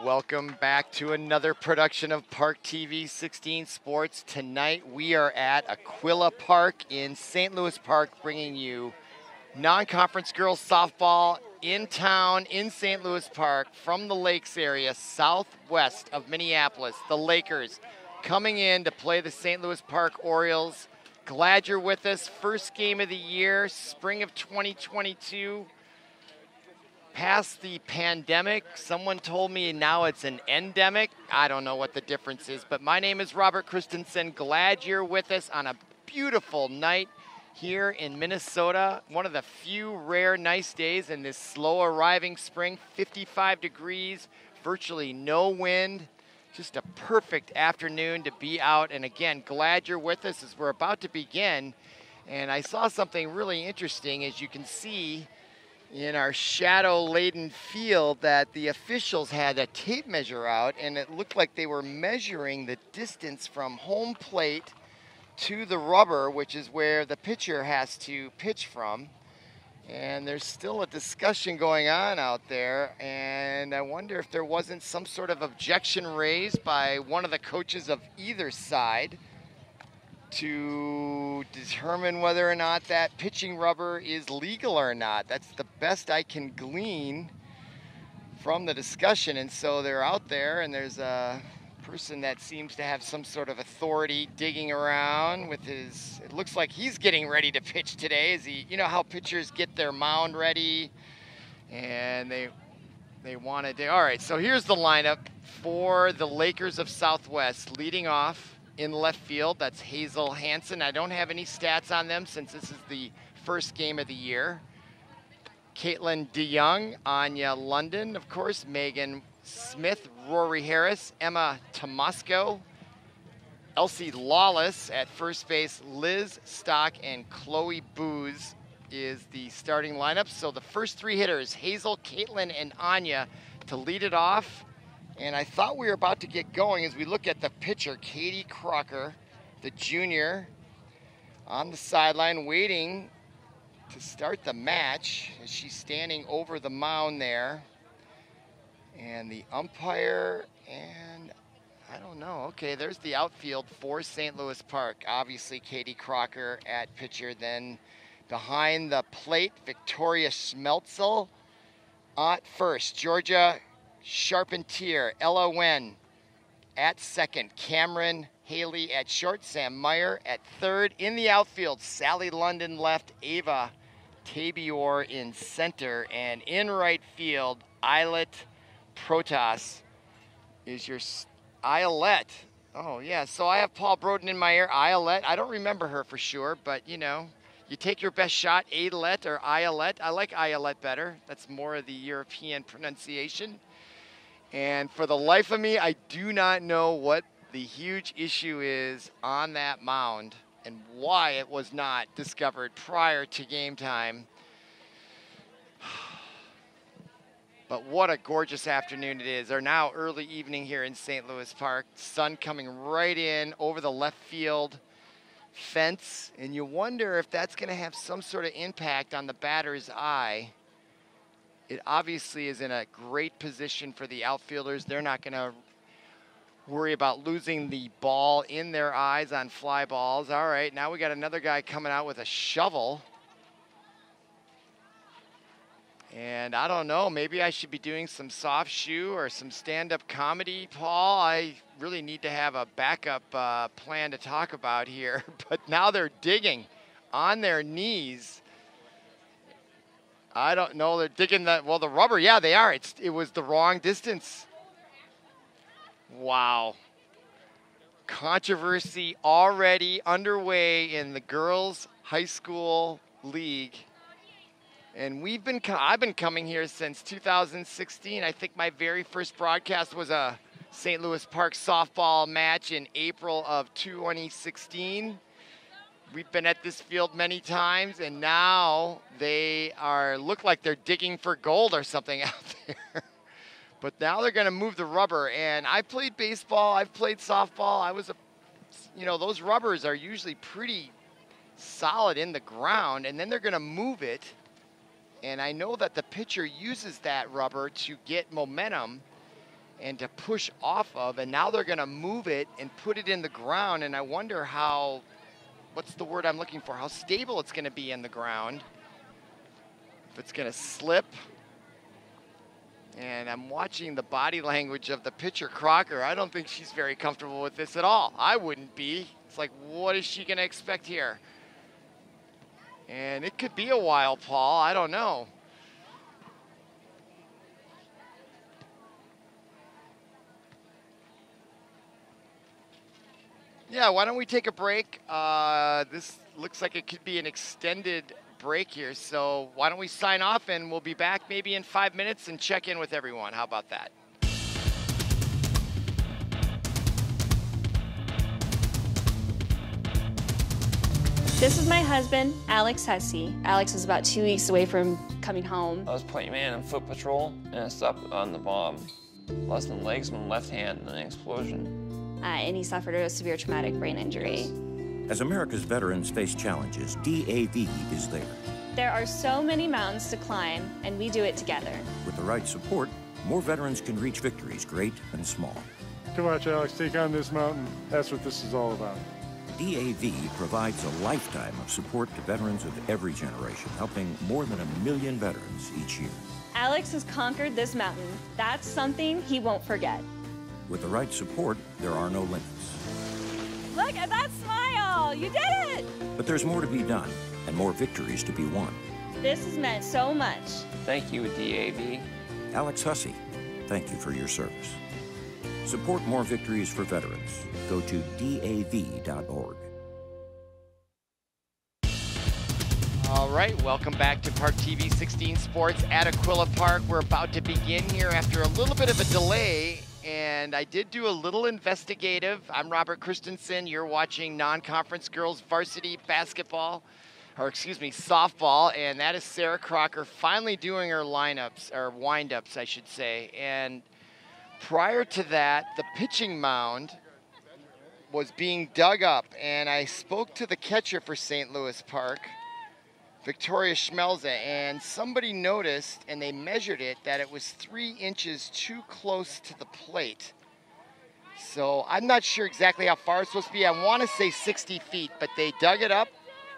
Welcome back to another production of ParkTV 16 Sports. Tonight we are at Aquila Park in St. Louis Park, bringing you non-conference girls softball in town in St. Louis Park from the Lakes area, southwest of Minneapolis. The Lakers coming in to play the St. Louis Park Orioles. Glad you're with us. First game of the year, spring of 2022. Past the pandemic. Someone told me now it's an endemic. I don't know what the difference is, but my name is Robert Christensen. Glad you're with us on a beautiful night here in Minnesota. One of the few rare nice days in this slow arriving spring. 55 degrees, virtually no wind. Just a perfect afternoon to be out. And again, glad you're with us as we're about to begin. And I saw something really interesting, as you can see in our shadow-laden field, that the officials had a tape measure out, and it looked like they were measuring the distance from home plate to the rubber, which is where the pitcher has to pitch from. And there's still a discussion going on out there, and I wonder if there wasn't some sort of objection raised by one of the coaches of either side to determine whether or not that pitching rubber is legal or not. That's the best I can glean from the discussion. And so they're out there, and there's a person that seems to have some sort of authority digging around with his, it looks like he's getting ready to pitch today. Is he, you know how pitchers get their mound ready and they want to do. All right, so here's the lineup for the Lakers of Southwest. Leading off in left field, that's Hazel Hansen. I don't have any stats on them since this is the first game of the year. Caitlin DeYoung, Anya London, of course, Megan Smith, Rory Harris, Emma Tomasco, Elsie Lawless at first base, Liz Stock, and Chloe Booz is the starting lineup. So the first three hitters, Hazel, Caitlin, and Anya, to lead it off. And I thought we were about to get going as we look at the pitcher, Katie Crocker, the junior, on the sideline waiting to start the match as she's standing over the mound there. And the umpire, and I don't know. Okay, there's the outfield for St. Louis Park. Obviously, Katie Crocker at pitcher. Then behind the plate, Victoria Schmelzer at first. Georgia Charpentier, Ella Wen at second. Cameron Haley at short. Sam Meyer at third. In the outfield, Sally London left. Ava Tabior in center. And in right field, Islet Protas is your Islet. Oh yeah, so I have Paul Broden in my ear. Islet, I don't remember her for sure, but you know, you take your best shot, Ailet or Islet. I like Islet better. That's more of the European pronunciation. And for the life of me, I do not know what the huge issue is on that mound and why it was not discovered prior to game time. But what a gorgeous afternoon it is. Or now early evening here in St. Louis Park. Sun coming right in over the left field fence. And you wonder if that's going to have some sort of impact on the batter's eye. It obviously is in a great position for the outfielders. They're not going to worry about losing the ball in their eyes on fly balls. All right, now we got another guy coming out with a shovel. And I don't know, maybe I should be doing some soft shoe or some stand-up comedy, Paul. I really need to have a backup plan to talk about here. But now they're digging on their knees. I don't know, they're digging the rubber, yeah, they are. It was the wrong distance. Wow. Controversy already underway in the girls' high school league. And I've been coming here since 2016. I think my very first broadcast was a St. Louis Park softball match in April of 2016. We've been at this field many times, and now they look like they're digging for gold or something out there. But now they're going to move the rubber. And I played baseball. I've played softball. Those rubbers are usually pretty solid in the ground, and then they're going to move it. And I know that the pitcher uses that rubber to get momentum. and to push off of, and now they're gonna move it and put it in the ground, and I wonder how, what's the word I'm looking for, how stable it's gonna be in the ground. If it's gonna slip. And I'm watching the body language of the pitcher, Crocker. I don't think she's very comfortable with this at all. I wouldn't be. It's like, what is she gonna expect here? And it could be a while, Paul, I don't know. Yeah, why don't we take a break? This looks like it could be an extended break here, so why don't we sign off and we'll be back maybe in 5 minutes and check in with everyone. How about that? This is my husband, Alex Hussey. Alex was about 2 weeks away from coming home. I was point man on foot patrol, and I stopped on the bomb. Lost my legs, my left hand in an explosion. And he suffered a severe traumatic brain injury. As America's veterans face challenges, DAV is there. There are so many mountains to climb, and we do it together. With the right support, more veterans can reach victories, great and small. To watch Alex take on this mountain, that's what this is all about. DAV provides a lifetime of support to veterans of every generation, helping more than 1 million veterans each year. Alex has conquered this mountain. That's something he won't forget. With the right support, there are no limits. Look at that smile! You did it! But there's more to be done, and more victories to be won. This has meant so much. Thank you, DAV. Alex Hussey, thank you for your service. Support more victories for veterans. Go to DAV.org. All right, welcome back to ParkTV 16 Sports at Aquila Park. We're about to begin here after a little bit of a delay, and I did do a little investigative. I'm Robert Christensen. You're watching non-conference girls varsity basketball, or excuse me, softball, and that is Sarah Crocker finally doing her lineups, or wind-ups, I should say. And prior to that, the pitching mound was being dug up, and I spoke to the catcher for St. Louis Park, Victoria Schmelzer, and somebody noticed, and they measured it, that it was 3 inches too close to the plate. So I'm not sure exactly how far it's supposed to be. I want to say 60 feet, but they dug it up,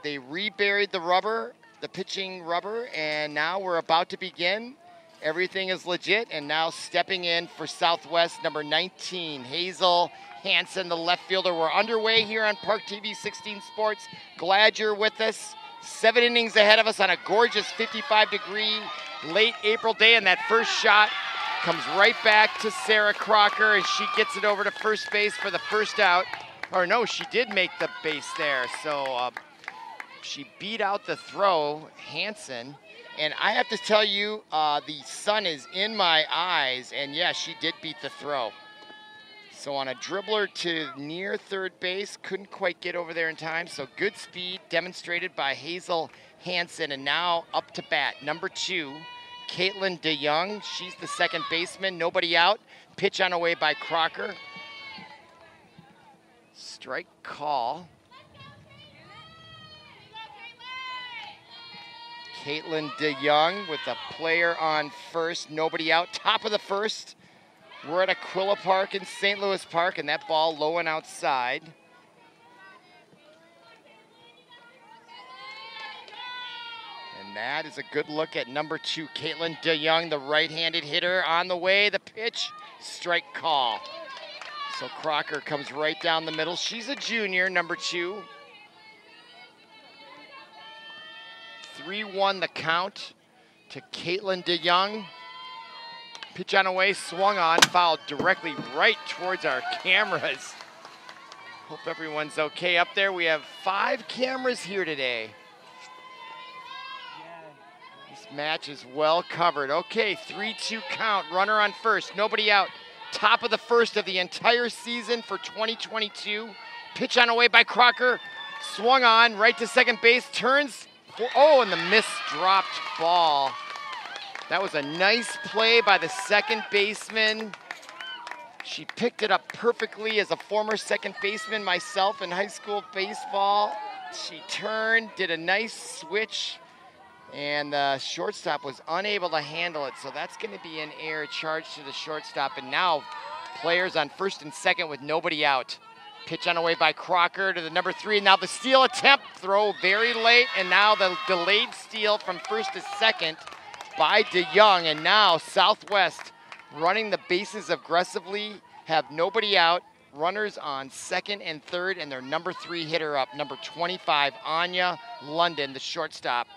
they reburied the rubber, the pitching rubber, and now we're about to begin. Everything is legit, and now stepping in for Southwest, number 19, Hazel Hansen, the left fielder. We're underway here on ParkTV 16 Sports. Glad you're with us. 7 innings ahead of us on a gorgeous 55-degree late April day, and that first shot comes right back to Sarah Crocker, and she gets it over to first base for the first out. Or no, she did make the base there, so she beat out the throw, Hansen. And I have to tell you, the sun is in my eyes, and yeah, she did beat the throw. So on a dribbler to near third base, couldn't quite get over there in time. So good speed demonstrated by Hazel Hansen. And now up to bat, number 2, Caitlin DeYoung. She's the second baseman, nobody out. Pitch on away by Crocker. Strike call. Caitlin DeYoung with a player on first, nobody out. Top of the first. We're at Aquila Park in St. Louis Park, and that ball low and outside. And that is a good look at number 2, Caitlin DeYoung, the right-handed hitter on the way. The pitch, strike call. So Crocker comes right down the middle. She's a junior, number 2. 3-1 the count to Caitlin DeYoung. Pitch on away, swung on, fouled directly right towards our cameras. Hope everyone's okay up there. We have 5 cameras here today. This match is well covered. Okay, 3-2 count, runner on first, nobody out. Top of the first of the entire season for 2022. Pitch on away by Crocker, swung on, right to second base, turns, and the missed dropped ball. That was a nice play by the second baseman. She picked it up perfectly as a former second baseman myself in high school baseball. She turned, did a nice switch, And the shortstop was unable to handle it, so that's going to be an error charged to the shortstop. And now players on first and second with nobody out. Pitch on the way by Crocker to the number 3. Now the steal attempt, throw very late, and now the delayed steal from first to second by DeYoung. And now Southwest running the bases aggressively, have nobody out. Runners on second and third, and their number 3 hitter up, number 25, Anya London, the shortstop.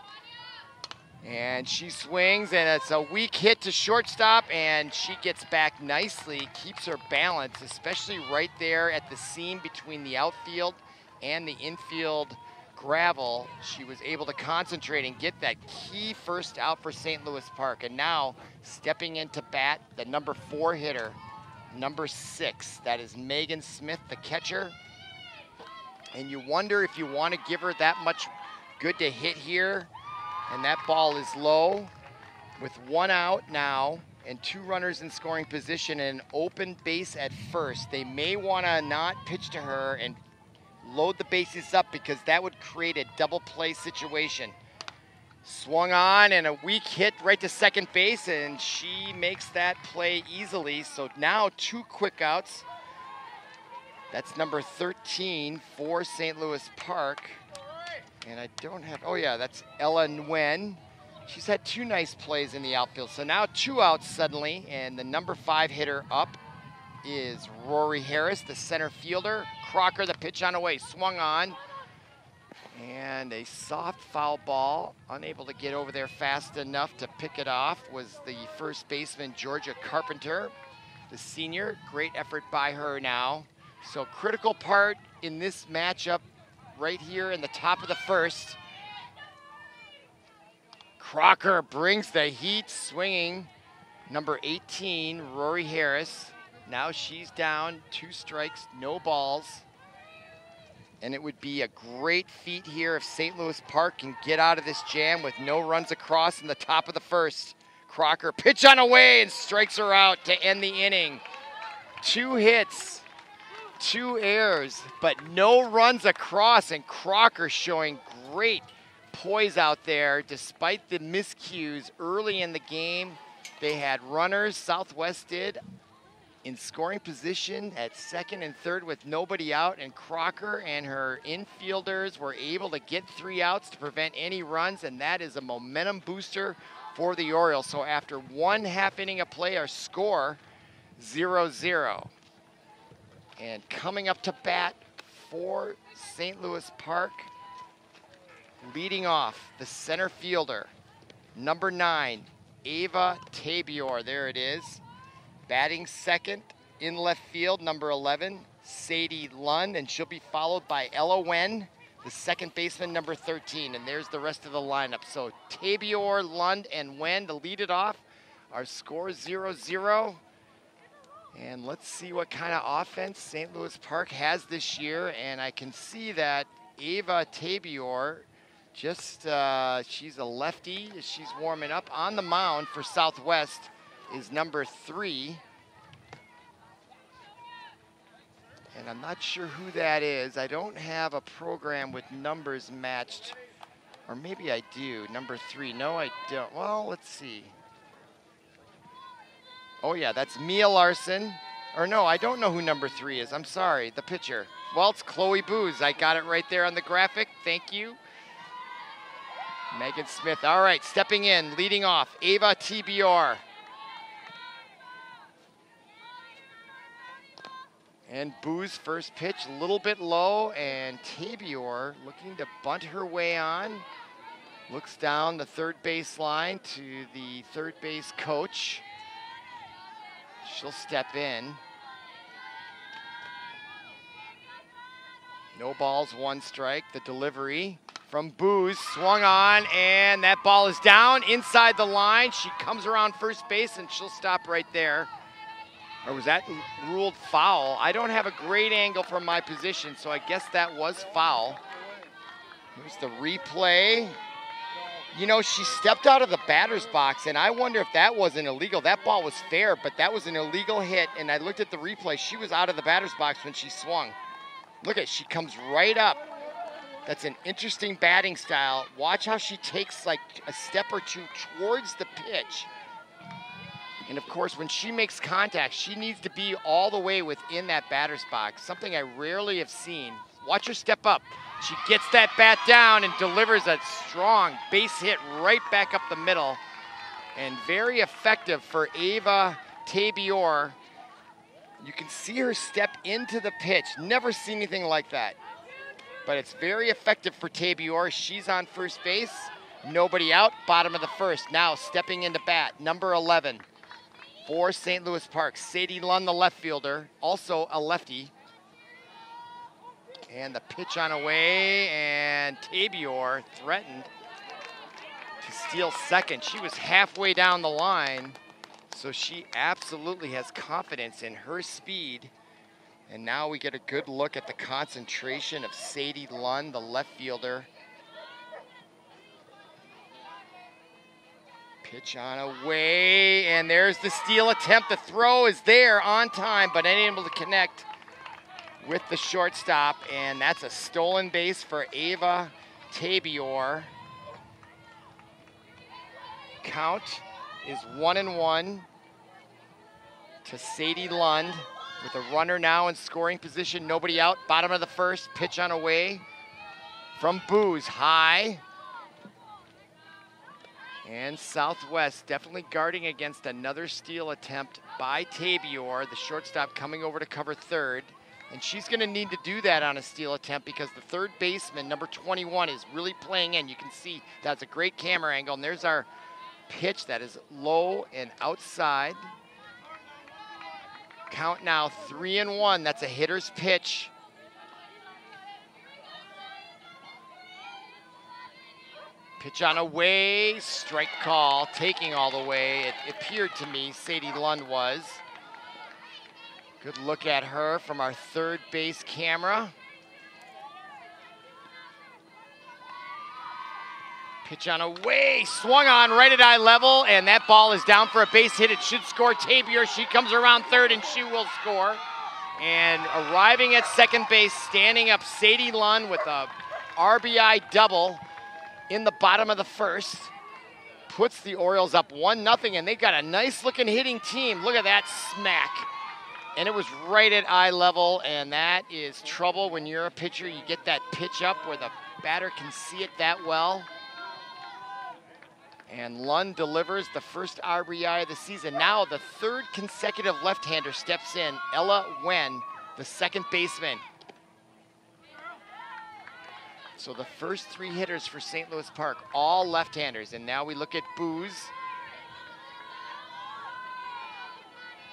And she swings, and it's a weak hit to shortstop, and she gets back nicely, keeps her balance, especially right there at the seam between the outfield and the infield gravel. She was able to concentrate and get that key first out for St. Louis Park. And now stepping into bat, the number 4 hitter, number 6. That is Megan Smith, the catcher. And you wonder if you want to give her that much good to hit here. And that ball is low with 1 out now and 2 runners in scoring position and an open base at first. They may want to not pitch to her and load the bases up because that would create a double play situation. Swung on and a weak hit right to second base, and she makes that play easily. So now 2 quick outs. That's number 13 for St. Louis Park. And I don't have, oh yeah, that's Ella Nguyen. She's had 2 nice plays in the outfield. So now 2 outs suddenly, and the number 5 hitter up is Rory Harris, the center fielder. Crocker, the pitch on the way, swung on. And a soft foul ball, unable to get over there fast enough to pick it off, was the first baseman, Georgia Carpenter, the senior. Great effort by her now. So critical part in this matchup right here in the top of the first. Crocker brings the heat, swinging. Number 18, Rory Harris. Now she's down, 2 strikes, no balls. And it would be a great feat here if St. Louis Park can get out of this jam with no runs across in the top of the first. Crocker, pitch on away, and strikes her out to end the inning. 2 hits, 2 errors, but no runs across, and Crocker showing great poise out there despite the miscues early in the game. They had runners, Southwest did, in scoring position at second and third with nobody out, and Crocker and her infielders were able to get 3 outs to prevent any runs, and that is a momentum booster for the Orioles. So after 1 half inning of play, our score 0-0. And coming up to bat for St. Louis Park, leading off the center fielder, number 9, Ava Tabior, there it is. Batting second in left field, number 11, Sadie Lund, and she'll be followed by Ella Wen, the second baseman, number 13, and there's the rest of the lineup. So Tabior, Lund, and Wen to lead it off. Our score 0-0. And let's see what kind of offense St. Louis Park has this year, and I can see that Ava Tabior, just, she's a lefty, she's warming up on the mound for Southwest, is number 3. And I'm not sure who that is. I don't have a program with numbers matched. Or maybe I do. Number 3. No, I don't. Well, let's see. Oh, yeah, that's Mia Larson. Or no, I don't know who number 3 is. I'm sorry, the pitcher. Well, it's Chloe Booz. I got it right there on the graphic. Thank you. Megan Smith. All right, stepping in, leading off, Ava Tabior. And Boo's first pitch, a little bit low, and Tabior looking to bunt her way on. Looks down the third base line to the third base coach. She'll step in. No balls, 1 strike. The delivery from Booz, swung on, and that ball is down inside the line. She comes around first base, and she'll stop right there. Or was that ruled foul? I don't have a great angle from my position, so I guess that was foul. Here's the replay. You know, she stepped out of the batter's box, and I wonder if that wasn't illegal. That ball was fair, but that was an illegal hit, and I looked at the replay. She was out of the batter's box when she swung. Look at, she comes right up. That's an interesting batting style. Watch how she takes like a step or two towards the pitch. And of course, when she makes contact, she needs to be all the way within that batter's box, something I rarely have seen. Watch her step up. She gets that bat down and delivers a strong base hit right back up the middle. And very effective for Ava Tabior. You can see her step into the pitch. Never seen anything like that. But it's very effective for Tabior. She's on first base. Nobody out, bottom of the first. Now stepping into bat, number 11 for St. Louis Park. Sadie Lund, the left fielder, also a lefty. And the pitch on away, and Tabior threatened to steal second. She was halfway down the line, so she absolutely has confidence in her speed. And now we get a good look at the concentration of Sadie Lund, the left fielder. Pitch on away, and there's the steal attempt. The throw is there on time, but unable to connect with the shortstop, and that's a stolen base for Ava Tabior. Count is 1-1 to Sadie Lund with a runner now in scoring position. Nobody out, bottom of the first. Pitch on away from Booz, high. And Southwest definitely guarding against another steal attempt by Tabior, the shortstop coming over to cover third. And she's going to need to do that on a steal attempt because the third baseman, number 21, is really playing in. You can see that's a great camera angle. And there's our pitch that is low and outside. Count now 3-1. That's a hitter's pitch. Pitch on away, strike call, taking all the way. It appeared to me Sadie Lund was. Good look at her from our third base camera. Pitch on away, swung on right at eye level, and that ball is down for a base hit. It should score Tabior. She comes around third, and she will score. And arriving at second base, standing up Sadie Lund with a RBI double in the bottom of the first. Puts the Orioles up 1-0, and they've got a nice-looking hitting team. Look at that smack. And it was right at eye level, and that is trouble when you're a pitcher. You get that pitch up where the batter can see it that well. And Lund delivers the first RBI of the season. Now the third consecutive left-hander steps in. Ella Wen, the second baseman. So the first three hitters for St. Louis Park, all left-handers. And now we look at Booz.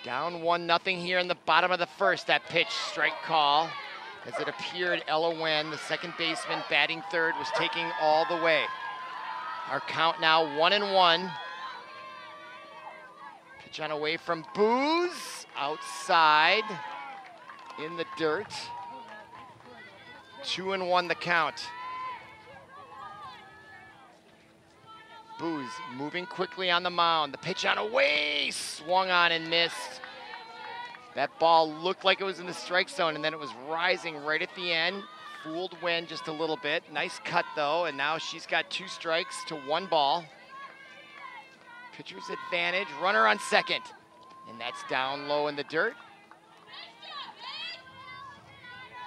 Down 1-0 here in the bottom of the first. That pitch, strike call. As it appeared, Ella Wen, the second baseman, batting third, was taking all the way. Our count now 1-1. Pitch on away from Booz. Outside in the dirt. 2-1 the count. Booz moving quickly on the mound. The pitch on away, swung on and missed. That ball looked like it was in the strike zone, and then it was rising right at the end. Fooled Wen just a little bit. Nice cut though, and now she's got 2 strikes to 1 ball. Pitcher's advantage, runner on second. And that's down low in the dirt.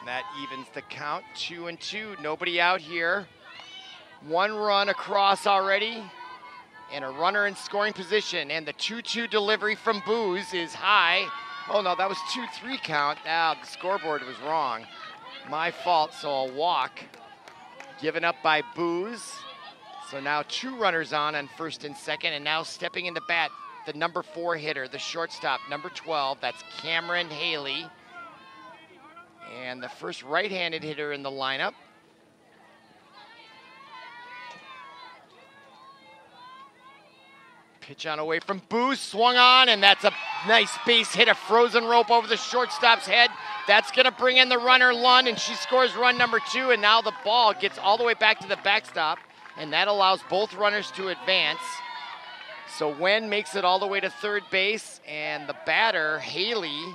That evens the count, 2-2. Nobody out here. 1 run across already, and a runner in scoring position. And the 2-2 delivery from Booz is high. Oh no, that was 2-3 count. Now the scoreboard was wrong. My fault, so a walk given up by Booz. So now 2 runners on first and second, and now stepping into bat, the number 4 hitter, the shortstop, number 12, that's Cameron Haley. And the first right-handed hitter in the lineup. Pitch on away from Booz, swung on, and that's a nice base hit, a frozen rope over the shortstop's head. That's gonna bring in the runner, Lund, and she scores run number 2, and now the ball gets all the way back to the backstop, and that allows both runners to advance. So Wen makes it all the way to third base, and the batter, Haley,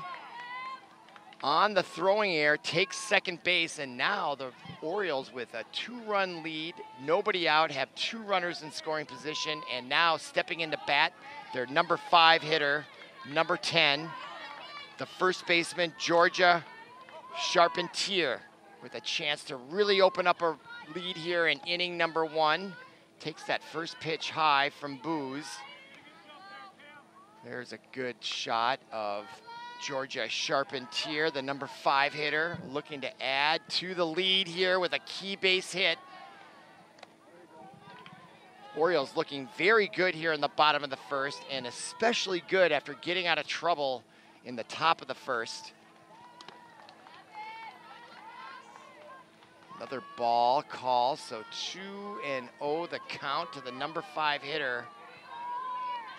on the throwing air, takes second base, and now the Orioles with a 2-run lead, nobody out, have 2 runners in scoring position, and now stepping into bat, their number 5 hitter, number 10, the first baseman, Georgia Charpentier, with a chance to really open up a lead here in inning number 1. Takes that first pitch high from Booz. There's a good shot of Georgia Charpentier, the number 5 hitter, looking to add to the lead here with a key base hit. Orioles looking very good here in the bottom of the first, and especially good after getting out of trouble in the top of the first. Another ball call, so 2-0 the count to the number 5 hitter.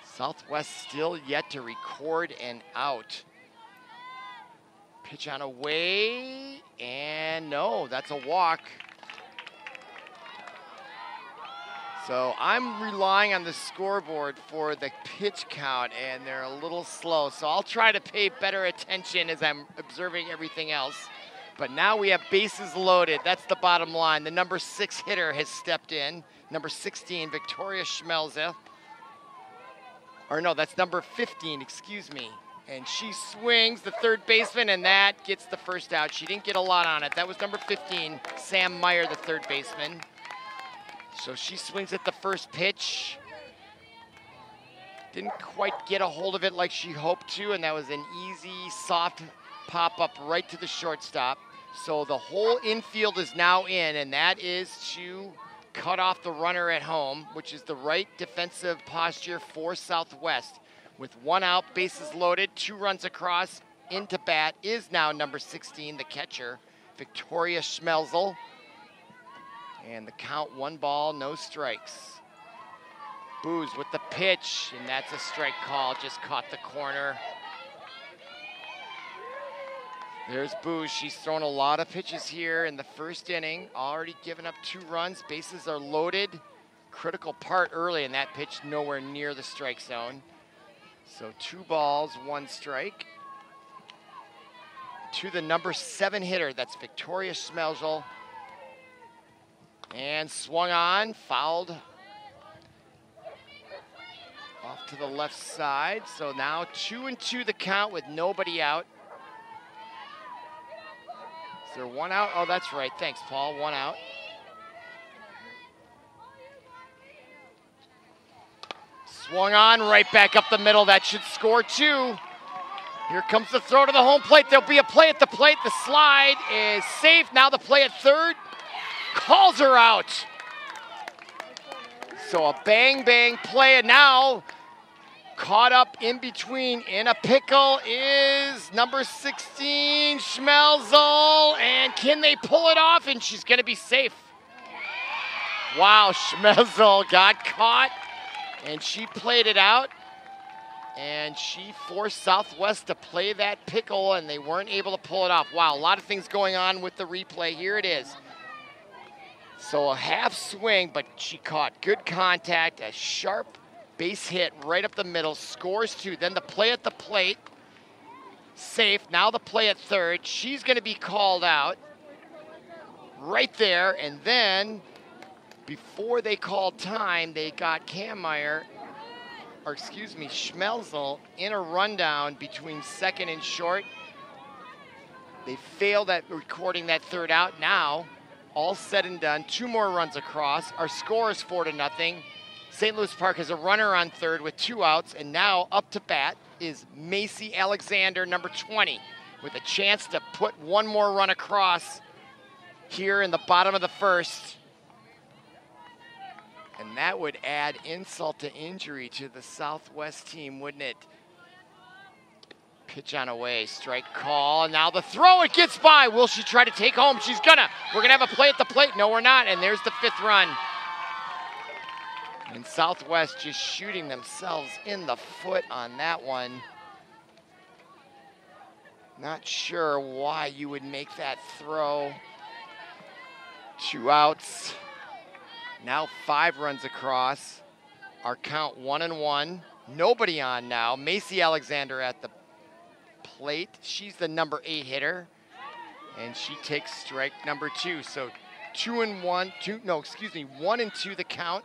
Southwest still yet to record an out. Pitch on a way, and no, that's a walk. So I'm relying on the scoreboard for the pitch count, and they're a little slow. So I'll try to pay better attention as I'm observing everything else. But now we have bases loaded. That's the bottom line. The number 6 hitter has stepped in. Number 16, Victoria Schmelzer. Or no, that's number 15, excuse me. And she swings the third baseman, and that gets the first out. She didn't get a lot on it. That was number 15, Sam Meyer, the third baseman. So she swings at the first pitch. Didn't quite get a hold of it like she hoped to, and that was an easy, soft pop-up right to the shortstop. So the whole infield is now in, and that is to cut off the runner at home, which is the right defensive posture for Southwest. With 1 out, bases loaded, 2 runs across, into bat is now number 16, the catcher, Victoria Schmelzer. And the count, 1 ball, no strikes. Booz with the pitch, and that's a strike call, just caught the corner. There's Booz. She's thrown a lot of pitches here in the first inning, already given up 2 runs. Bases are loaded. Critical part early, and that pitch nowhere near the strike zone. So 2 balls, 1 strike. To the number 7 hitter, that's Victoria Schmelzer. And swung on, fouled off to the left side. So now 2-2 the count with nobody out. Is there 1 out? Oh, that's right. Thanks, Paul. 1 out. Swung on, right back up the middle. That should score 2. Here comes the throw to the home plate. There'll be a play at the plate. The slide is safe. Now the play at third. Calls her out. So a bang-bang play, and now caught up in between in a pickle is number 16, Schmelzer, and can they pull it off? And she's gonna be safe. Wow, Schmelzer got caught, and she played it out, and she forced Southwest to play that pickle, and they weren't able to pull it off. Wow, a lot of things going on with the replay. Here it is. So a half swing, but she caught good contact, a sharp base hit right up the middle, scores 2. Then the play at the plate, safe. Now the play at third. She's going to be called out right there. And then before they called time, they got Schmelzer in a rundown between second and short. They failed at recording that third out. Now, all said and done, 2 more runs across. Our score is 4-0. St. Louis Park has a runner on third with 2 outs, and now up to bat is Macy Alexander, number 20, with a chance to put 1 more run across here in the bottom of the first. And that would add insult to injury to the Southwest team, wouldn't it? Pitch on away, strike call, and now the throw, it gets by. Will she try to take home? She's gonna. We're gonna have a play at the plate. No, we're not, and there's the 5th run. And Southwest just shooting themselves in the foot on that one. Not sure why you would make that throw. 2 outs. Now 5 runs across. Our count 1-1. Nobody on now. Macy Alexander at the plate. She's the number 8 hitter, and she takes strike number 2. So 1 and 2 the count.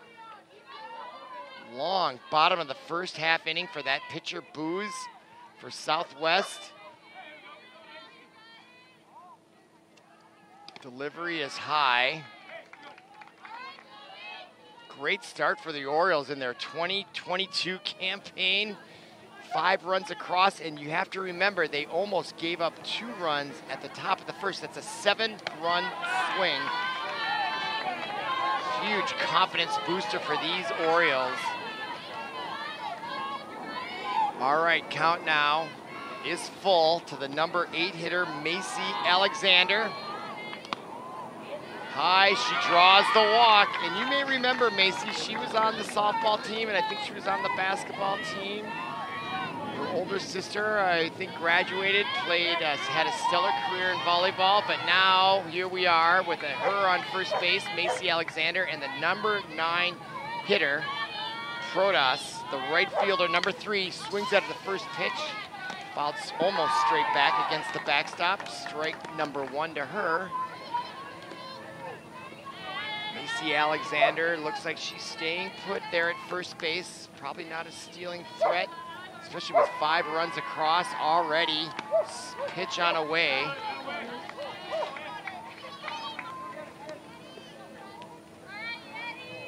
Long bottom of the first half inning for that pitcher, Booz, for Southwest. Delivery is high. Great start for the Orioles in their 2022 campaign. 5 runs across, and you have to remember they almost gave up 2 runs at the top of the first. That's a 7-run swing. Huge confidence booster for these Orioles. All right, count now is full to the number 8 hitter, Macy Alexander. High, she draws the walk, and you may remember Macy, she was on the softball team, and I think she was on the basketball team. Her older sister, I think, graduated, had a stellar career in volleyball, but now here we are with her on first base, Macy Alexander, and the number 9 hitter, Protas, the right fielder, number 3, swings out of the first pitch, fouled almost straight back against the backstop, strike number 1 to her. Macy Alexander looks like she's staying put there at first base. Probably not a stealing threat, especially with 5 runs across already. Pitch on away.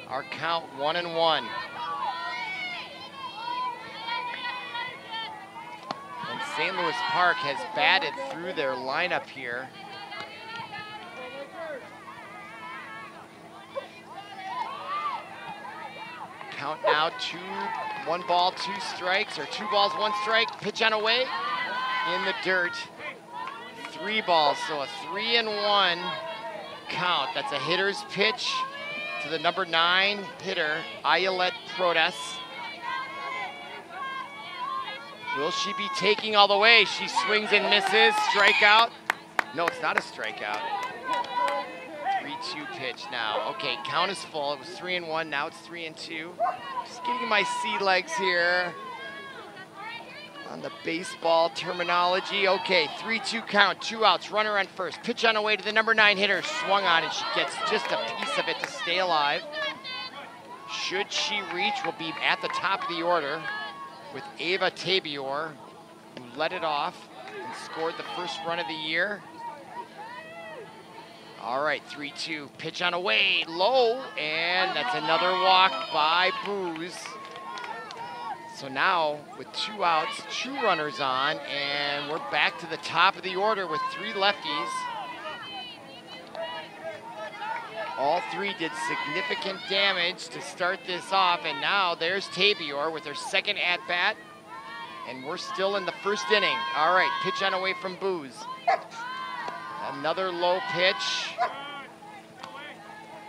Our count 1-1. And St. Louis Park has batted through their lineup here. Count now 1 ball, 2 strikes, or 2 balls, 1 strike. Pitch on away in the dirt. 3 balls, so a 3-1 count. That's a hitter's pitch to the number 9 hitter, Ayelet Protas. Will she be taking all the way? She swings and misses. Strikeout. No, it's not a strikeout. 3-2 pitch now. Okay, count is full. It was 3-1, now it's 3-2. Just getting my sea legs here on the baseball terminology. Okay, 3-2 count, 2 outs, runner on first. Pitch on away to the number 9 hitter, swung on, and she gets just a piece of it to stay alive. Should she reach, will be at the top of the order with Ava Tabior, who led it off and scored the first run of the year. All right, 3-2, pitch on away, low, and that's another walk by Booz. So now, with 2 outs, 2 runners on, and we're back to the top of the order with 3 lefties. All 3 did significant damage to start this off, and now there's Tabior with her second at-bat, and we're still in the first inning. All right, pitch on away from Booz. Another low pitch.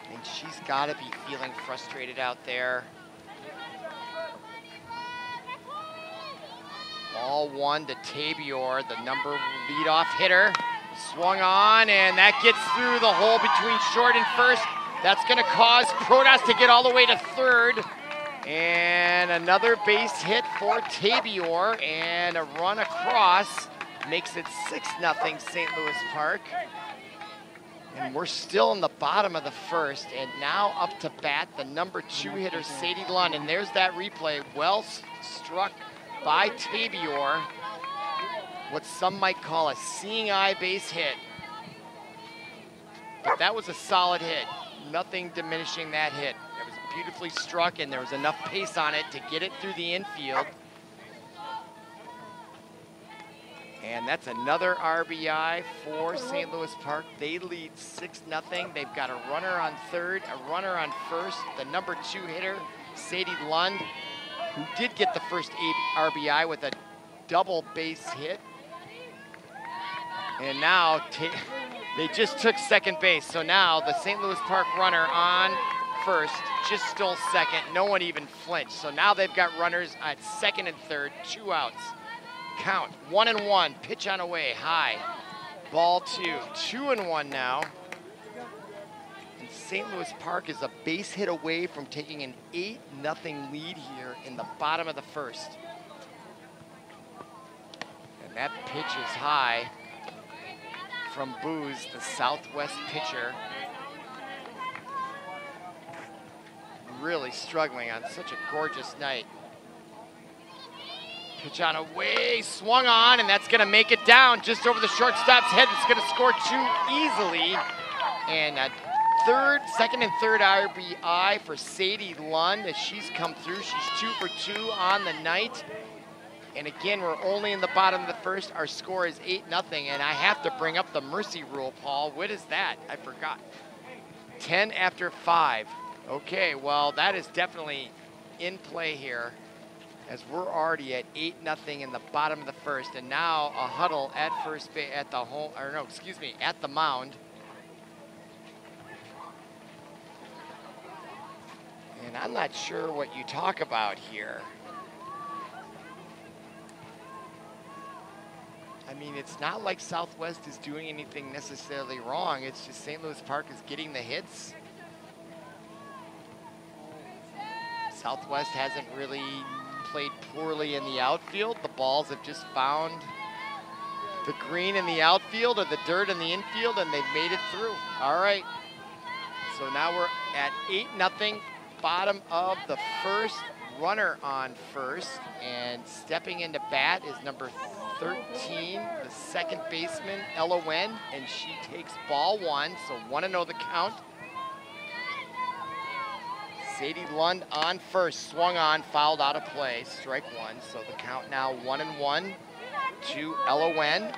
And she's got to be feeling frustrated out there. Ball 1 to Tabior, the number leadoff hitter. Swung on, and that gets through the hole between short and first. That's going to cause Protas to get all the way to third. And another base hit for Tabior, and a run across. Makes it 6-0 St. Louis Park. And we're still in the bottom of the first, and now up to bat the number 2 hitter, Sadie Lund. And there's that replay, well struck by Tabior. What some might call a seeing eye base hit. But that was a solid hit. Nothing diminishing that hit. It was beautifully struck, and there was enough pace on it to get it through the infield. And that's another RBI for St. Louis Park. They lead 6-0. They've got a runner on third, a runner on first. The number 2 hitter, Sadie Lund, who did get the first RBI with a double base hit. And now they just took second base. So now the St. Louis Park runner on first just stole second. No one even flinched. So now they've got runners at second and third, 2 outs. Count 1-1, pitch on away, high. Ball 2, 2-1 now. And St. Louis Park is a base hit away from taking an 8-0 lead here in the bottom of the first. And That pitch is high from Booz, the Southwest pitcher. Really struggling on such a gorgeous night. Pitch on away, swung on, and that's gonna make it down just over the shortstop's head. It's gonna score 2 easily. And a second and third RBI for Sadie Lund as she's come through. She's 2 for 2 on the night. And again, we're only in the bottom of the first. Our score is 8-0, and I have to bring up the mercy rule, Paul. What is that? I forgot. 10 after 5. Okay, well, that is definitely in play here, as we're already at 8-0 in the bottom of the first, and now a huddle at first base at the home, or no, excuse me, at the mound. And I'm not sure what you talk about here. I mean, it's not like Southwest is doing anything necessarily wrong. It's just St. Louis Park is getting the hits. Southwest hasn't really played poorly in the outfield. The balls have just found the green in the outfield or the dirt in the infield, and they've made it through. All right. So now we're at 8-0, bottom of the first, runner on first, and stepping into bat is number 13, the second baseman, Ella Wen, and she takes ball 1, so 1-0 the count. Sadie Lund on first, swung on, fouled out of play, strike 1. So the count now 1-1 to Ella Wen.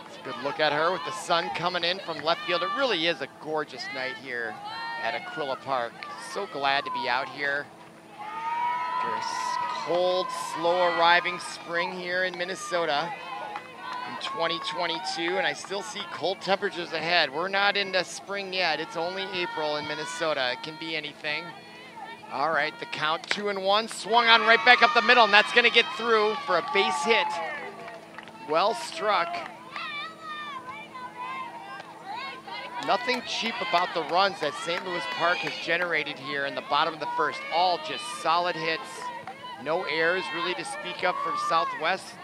It's a good look at her with the sun coming in from left field. It really is a gorgeous night here at Aquila Park. So glad to be out here. After a cold, slow arriving spring here in Minnesota in 2022, and I still see cold temperatures ahead. We're not into spring yet. It's only April in Minnesota. It can be anything. All right, the count 2-1, swung on right back up the middle, and that's gonna get through for a base hit. Well struck. Nothing cheap about the runs that St. Louis Park has generated here in the bottom of the first. All just solid hits. No errors really to speak of from Southwest.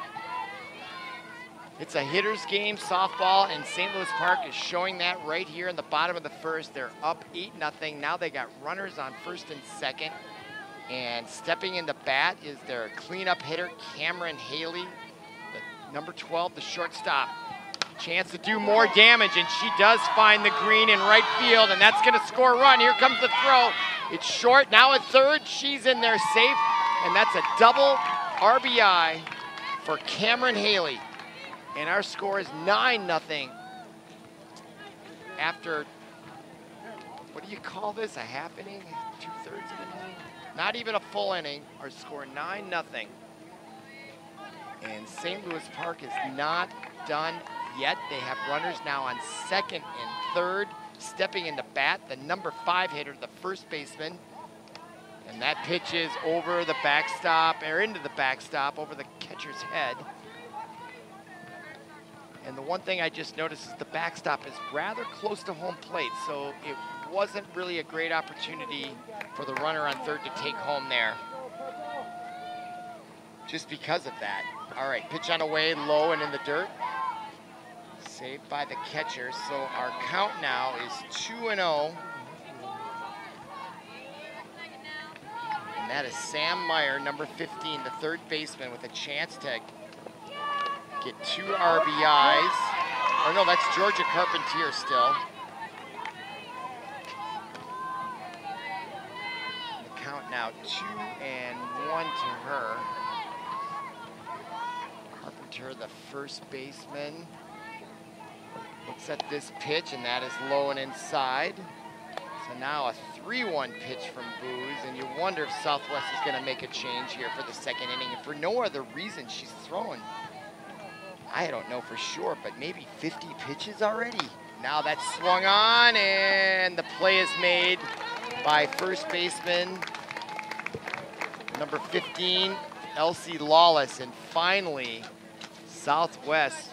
It's a hitter's game, softball, and St. Louis Park is showing that right here in the bottom of the first. They're up 8-0. Now they got runners on first and second. And stepping into bat is their cleanup hitter, Cameron Haley, the number 12, the shortstop. Chance to do more damage, and she does find the green in right field, and that's gonna score a run. Here comes the throw. It's short, now at third. She's in there safe, and that's a double RBI for Cameron Haley. And our score is 9-0 after, what do you call this, a half inning, 2/3 of an inning? Not even a full inning. Our score 9-0. And St. Louis Park is not done yet. They have runners now on second and third. Stepping into bat, the number 5 hitter, the first baseman. And that pitch is over the backstop, or into the backstop, over the catcher's head. And the one thing I just noticed is the backstop is rather close to home plate, so it wasn't really a great opportunity for the runner on third to take home there, just because of that. All right, pitch on away, low and in the dirt. Saved by the catcher, so our count now is 2-0. And that is Sam Meyer, number 15, the third baseman, with a chance to get 2 RBIs. Or no, that's Georgia Carpentier still. The count now 2-1 to her. Carpentier, the first baseman, looks at this pitch, and that is low and inside. So now a 3-1 pitch from Booz, and you wonder if Southwest is going to make a change here for the second inning, and for no other reason. She's throwing, I don't know for sure, but maybe 50 pitches already. Now that's swung on, and the play is made by first baseman, number 15, Elsie Lawless. And finally, Southwest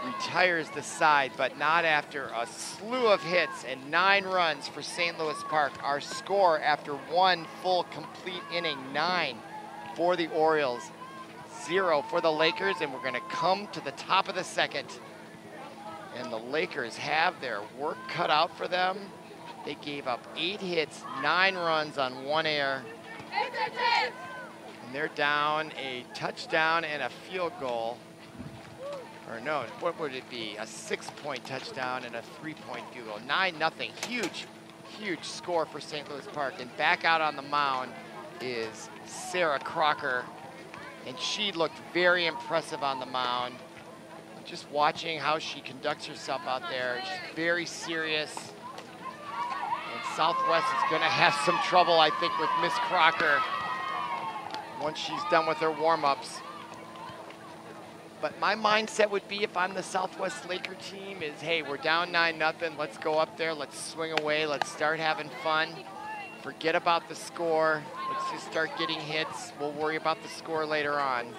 retires the side, but not after a slew of hits and 9 runs for St. Louis Park. Our score after 1 full complete inning, 9 for the Orioles. 0 for the Lakers, and we're gonna come to the top of the second. And the Lakers have their work cut out for them. They gave up 8 hits, 9 runs on 1 error. And they're down a touchdown and a field goal. Or no, what would it be? A 6-point touchdown and a 3-point field goal. 9-0, huge score for St. Louis Park. And back out on the mound is Sarah Crocker. And she looked very impressive on the mound. Just watching how she conducts herself out there, she's very serious. And Southwest is gonna have some trouble, I think, with Miss Crocker once she's done with her warm-ups. But my mindset would be, if I'm the Southwest Laker team, is, hey, we're down 9-0, let's go up there, let's swing away, let's start having fun. Forget about the score, let's just start getting hits. We'll worry about the score later on.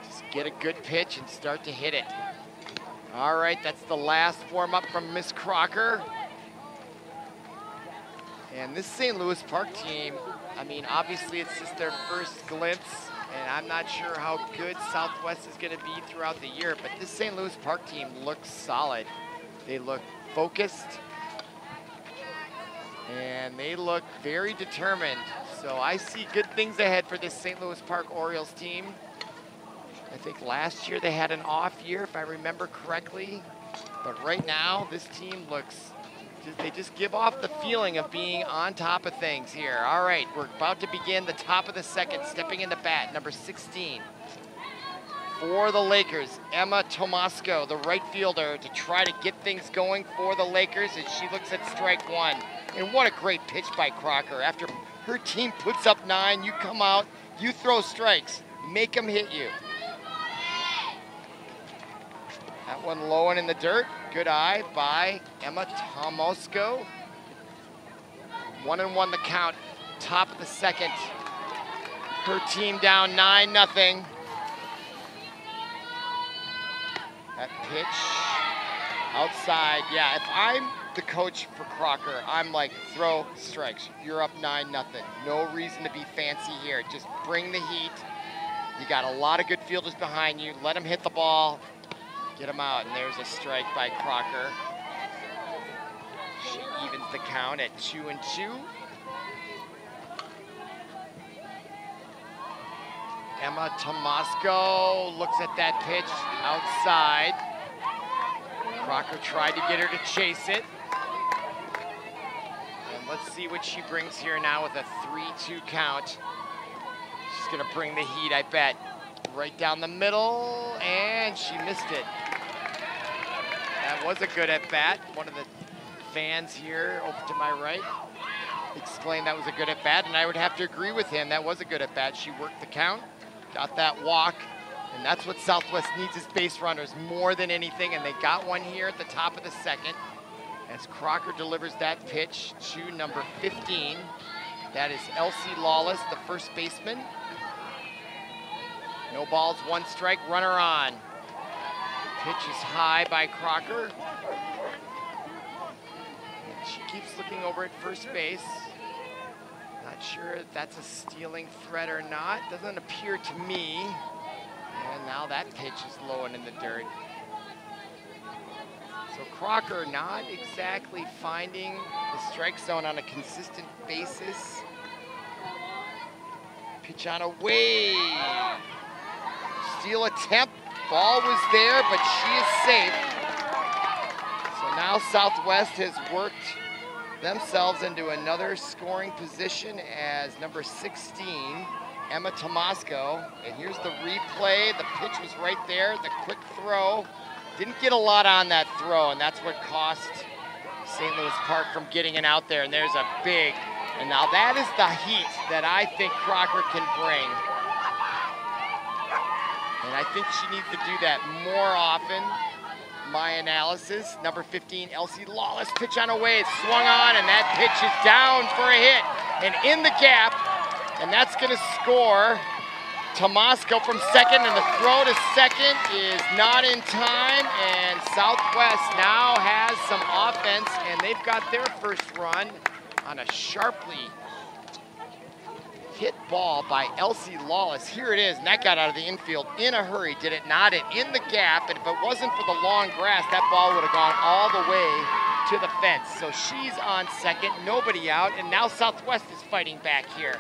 Just get a good pitch and start to hit it. All right, that's the last warm-up from Miss Crocker. And this St. Louis Park team, I mean, obviously it's just their first glimpse, and I'm not sure how good Southwest is gonna be throughout the year, but this St. Louis Park team looks solid. They look focused, and they look very determined. So I see good things ahead for this St. Louis Park Orioles team. I think last year they had an off year, if I remember correctly, but right now this team looks, they just give off the feeling of being on top of things here. All right, we're about to begin the top of the second. Stepping into bat, number 16. For the Lakers, Emma Tomasco, the right fielder, to try to get things going for the Lakers as she looks at strike 1. And what a great pitch by Crocker. After her team puts up 9, you come out, you throw strikes, make them hit you. That one low and in the dirt. Good eye by Emma Tomasco. 1-1 the count, top of the second. Her team down 9-0. That pitch outside. Yeah, if I'm the coach for Crocker, I'm like, throw strikes. You're up 9-0. No reason to be fancy here. Just bring the heat. You got a lot of good fielders behind you. Let them hit the ball. Get him out, and there's a strike by Crocker. She evens the count at 2-2. Emma Tomasco looks at that pitch outside. Crocker tried to get her to chase it. And let's see what she brings here now with a 3-2 count. She's gonna bring the heat, I bet. Right down the middle, and she missed it. That was a good at-bat. One of the fans here over to my right exclaimed that was a good at-bat, and I would have to agree with him. That was a good at-bat. She worked the count, got that walk, and that's what Southwest needs, is base runners more than anything, and they got one here at the top of the second as Crocker delivers that pitch to number 15. That is Elsie Lawless, the first baseman. No balls, 1 strike, runner on. Pitch is high by Crocker. And she keeps looking over at first base. Not sure if that's a stealing threat or not. Doesn't appear to me. And now that pitch is low and in the dirt. So Crocker not exactly finding the strike zone on a consistent basis. Pitch on a wave. Steal attempt, ball was there, but she is safe. So now Southwest has worked themselves into another scoring position as number 16, Emma Tomasco. And here's the replay. The pitch was right there, the quick throw. Didn't get a lot on that throw, and that's what cost St. Louis Park from getting it out there. And there's a big, and now that is the heat that I think Crocker can bring. And I think she needs to do that more often. My analysis, number 15, Elsie Lawless, pitch on a wave, swung on, and that pitch is down for a hit. And in the gap, and that's gonna score Tomasco from second, and the throw to second is not in time, and Southwest now has some offense, and they've got their first run on a sharply hit ball by Elsie Lawless. Here it is, and that got out of the infield in a hurry. Did it not? It in the gap, and if it wasn't for the long grass, that ball would have gone all the way to the fence. So she's on second, nobody out, and now Southwest is fighting back here.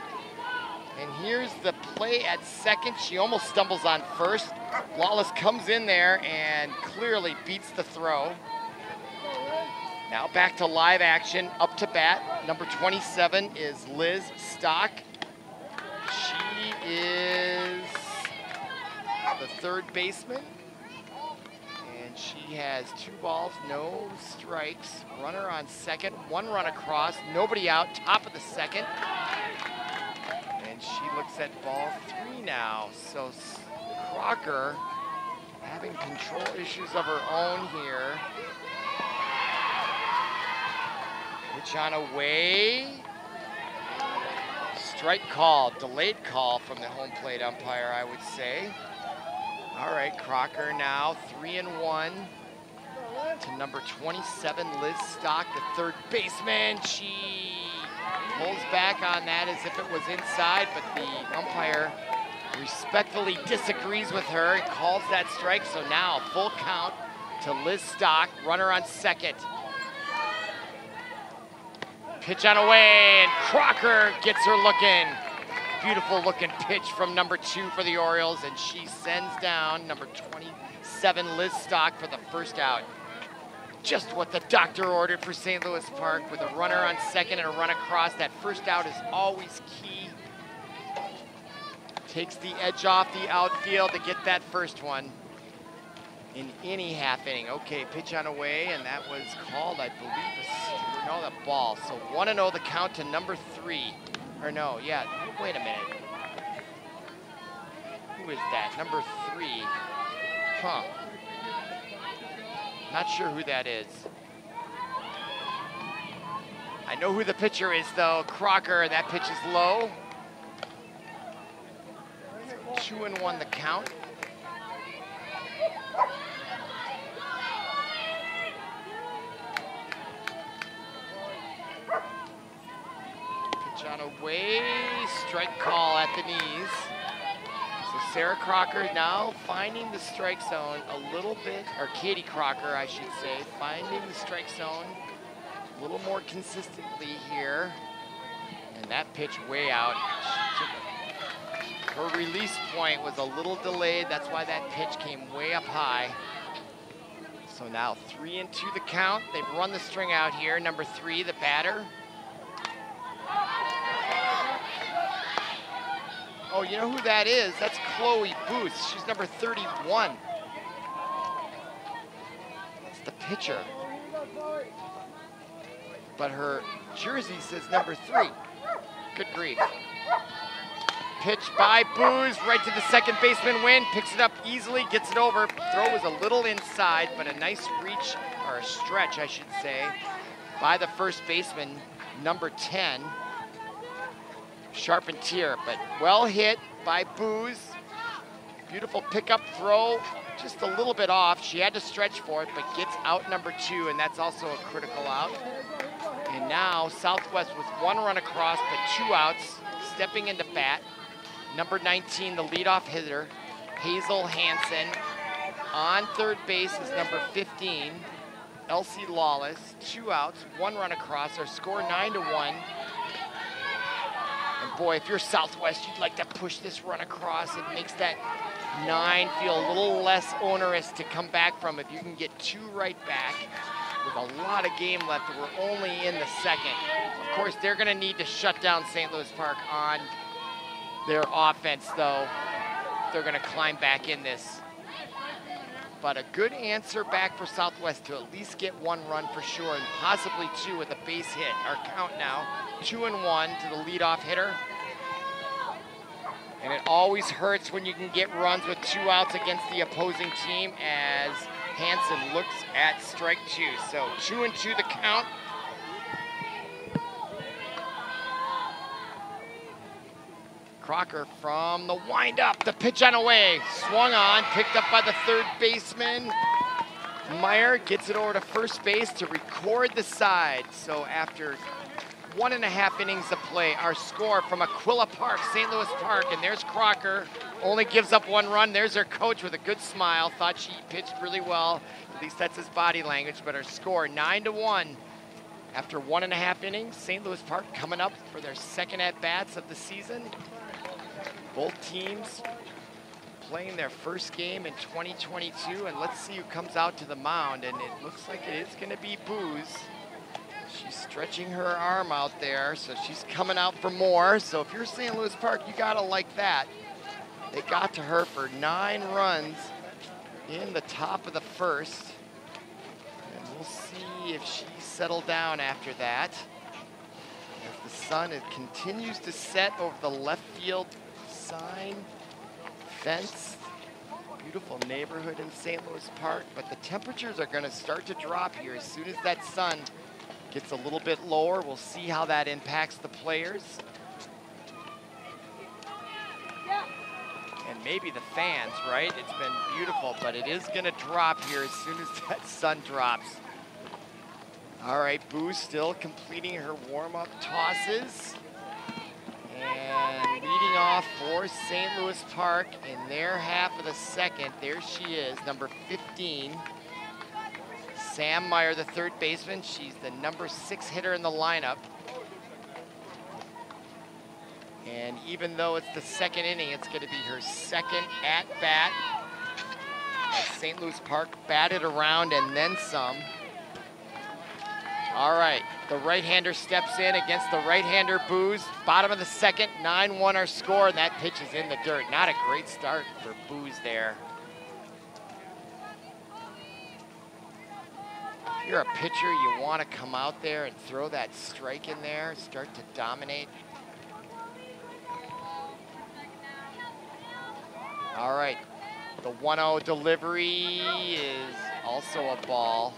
And here's the play at second. She almost stumbles on first. Lawless comes in there and clearly beats the throw. Now back to live action, up to bat. Number 27 is Liz Stock. She is the third baseman. And she has 2 balls, no strikes. Runner on second, 1 run across, nobody out, top of the second. And she looks at ball 3 now. So Crocker having control issues of her own here. Pitch on away. Strike call, delayed call from the home plate umpire, I would say. All right, Crocker now 3-1 to number 27, Liz Stock, the third baseman. She pulls back on that as if it was inside, but the umpire respectfully disagrees with her and calls that strike. So now full count to Liz Stock, runner on second. Pitch on away, and Crocker gets her looking. Beautiful looking pitch from number 2 for the Orioles, and she sends down number 27, Liz Stock, for the first out. Just what the doctor ordered for St. Louis Park, with a runner on second and a run across. That first out is always key. Takes the edge off the outfield to get that first one in any half inning. Okay, pitch on away, and that was called, I believe, no, the ball. So 1-0 the count to number 3. Or no, yeah, wait a minute. Who is that? Number 3. Huh. Not sure who that is. I know who the pitcher is, though. Crocker, and that pitch is low. 2-1 the count. Pitch on away, strike call at the knees. So Sarah Crocker now finding the strike zone a little bit, or Katie Crocker, I should say, finding the strike zone a little more consistently here. And that pitch way out. Her release point was a little delayed. That's why that pitch came way up high. So now 3-2 the count. They've run the string out here. Number 3, the batter. Oh, you know who that is? That's Chloe Booth. She's number 31. That's the pitcher. But her jersey says number 3. Good grief. Pitch by Booz, right to the second baseman, Wynn, picks it up easily, gets it over. Throw was a little inside, but a nice reach, or a stretch, I should say, by the first baseman, number 10, Charpentier, but well hit by Booz. Beautiful pickup throw, just a little bit off. She had to stretch for it, but gets out number 2, and that's also a critical out. And now Southwest with 1 run across, but 2 outs, stepping into bat. Number 19, the leadoff hitter, Hazel Hansen. On third base is number 15, Elsie Lawless. 2 outs, 1 run across. Our score 9-1. And boy, if you're Southwest, you'd like to push this run across. It makes that 9 feel a little less onerous to come back from if you can get 2 right back with a lot of game left. We're only in the second. Of course, they're going to need to shut down St. Louis Park on their offense, though. They're going to climb back in this. But a good answer back for Southwest to at least get 1 run for sure, and possibly 2 with a base hit. Our count now, 2-1 to the leadoff hitter. And it always hurts when you can get runs with 2 outs against the opposing team, as Hansen looks at strike 2. So 2-2 the count. Crocker from the windup, the pitch on away, swung on, picked up by the third baseman. Meyer gets it over to first base to record the side. So after 1.5 innings of play. Our score from Aquila Park, St. Louis Park, and there's Crocker. Only gives up 1 run. There's her coach with a good smile. Thought she pitched really well. At least that's his body language. But our score 9-1 after 1.5 innings. St. Louis Park coming up for their second at-bats of the season. Both teams playing their first game in 2022, and let's see who comes out to the mound, and it looks like it is going to be Booze. She's stretching her arm out there, so she's coming out for more. So if you're St. Louis Park, you gotta like that. They got to her for 9 runs in the top of the first, and we'll see if she settled down after that. As the sun, it continues to set over the left field sign fence. Beautiful neighborhood in St. Louis Park, but the temperatures are going to start to drop here as soon as that sun gets a little bit lower. We'll see how that impacts the players. And maybe the fans, right? It's been beautiful, but it is going to drop here as soon as that sun drops. All right, Booze still completing her warm-up tosses. And leading off for St. Louis Park in their half of the second, there she is, number 15. Sam Meyer, the third baseman. She's the number 6 hitter in the lineup. And even though it's the second inning, it's going to be her second at-bat. As St. Louis Park batted around and then some. All right, the right-hander steps in against the right-hander Booze. Bottom of the second, 9-1 our score, and that pitch is in the dirt. Not a great start for Booze there. If you're a pitcher, you want to come out there and throw that strike in there, start to dominate. All right, the 1-0 delivery is also a ball.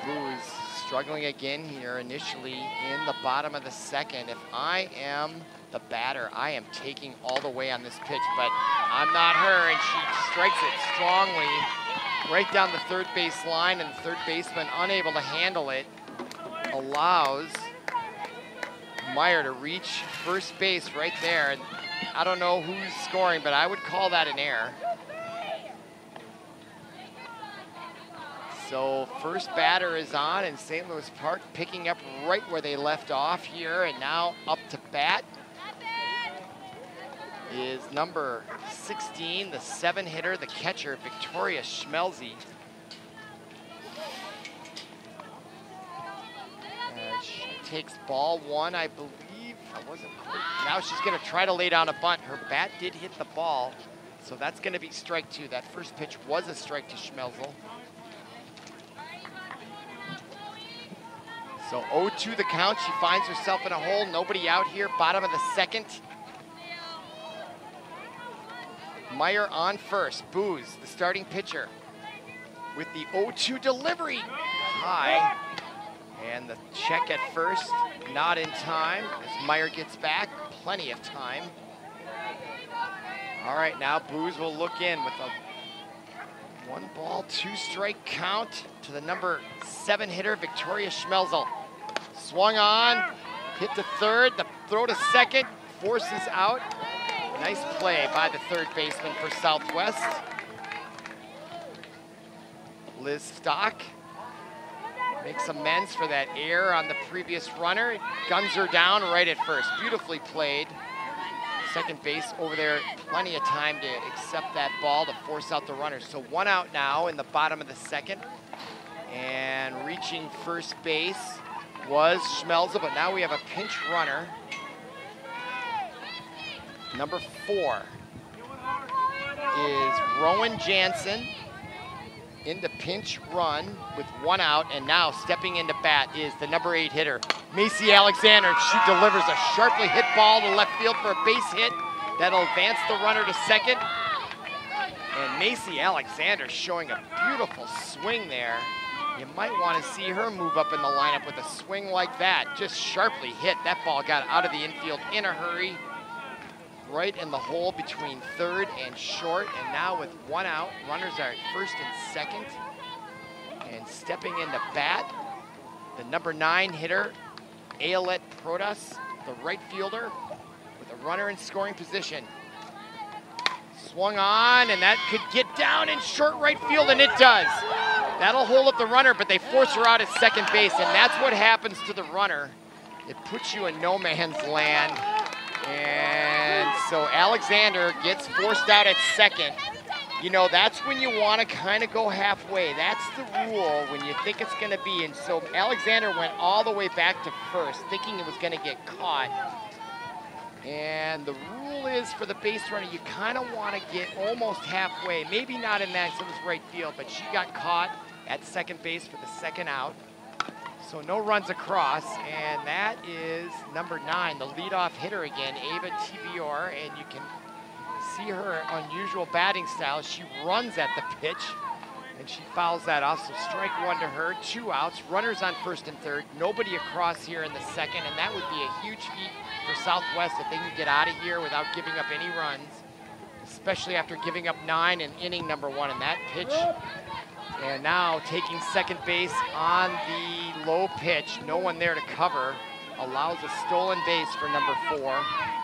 Booze struggling again here initially in the bottom of the second. If I am the batter, I am taking all the way on this pitch, but I'm not her, and she strikes it strongly right down the third base line, and the third baseman unable to handle it, allows Meyer to reach first base right there. And I don't know who's scoring, but I would call that an error. So first batter is on, and St. Louis Park picking up right where they left off here, and now up to bat is number 16, the 7 hitter, the catcher, Victoria Schmelzer. She takes ball 1, I believe. I wasn't quite. Now she's gonna try to lay down a bunt. Her bat did hit the ball, so that's gonna be strike 2. That first pitch was a strike to Schmelzer. So 0-2 the count. She finds herself in a hole. Nobody out here. Bottom of the second. Meyer on first. Booze, the starting pitcher, with the 0-2 delivery. High. And the check at first. Not in time as Meyer gets back. Plenty of time. All right, now Booze will look in with a 1-ball, 2-strike count to the number 7 hitter, Victoria Schmelzer. Swung on, hit to third, the throw to second, forces out. Nice play by the third baseman for Southwest. Liz Stock makes amends for that error on the previous runner. Guns her down right at first. Beautifully played. Second base over there, plenty of time to accept that ball to force out the runner. So 1 out now in the bottom of the second. And reaching first base was Schmelzer, but now we have a pinch runner. Number 4 is Rowan Jansen into pinch run with 1 out, and now stepping into bat is the number 8 hitter, Macy Alexander. She delivers a sharply hit ball to left field for a base hit that'll advance the runner to second. And Macy Alexander showing a beautiful swing there. You might want to see her move up in the lineup with a swing like that. Just sharply hit. That ball got out of the infield in a hurry, right in the hole between third and short. And now with 1 out, runners are at first and second. And stepping into bat The number 9 hitter, Ayelet Protas, the right fielder, with a runner in scoring position. Swung on, and that could get down in short right field, and it does. That'll hold up the runner, but they force her out at second base, and that's what happens to the runner. It puts you in no man's land. And so Alexander gets forced out at second. You know, that's when you want to kind of go halfway. That's the rule when you think it's going to be. And so Alexander went all the way back to first, thinking it was going to get caught. And the rule is for the base runner, you kind of want to get almost halfway. Maybe not in that, 'cause it was right field, but she got caught at second base for the second out. So no runs across, and that is number 9, the leadoff hitter again, Ava Tibior, and you can see her unusual batting style. She runs at the pitch, and she fouls that off, so strike 1 to her, 2 outs, runners on first and third, nobody across here in the second, and that would be a huge feat for Southwest if they can get out of here without giving up any runs, especially after giving up 9 in inning number 1 in that pitch. And now taking second base on the low pitch, no one there to cover, allows a stolen base for number 4,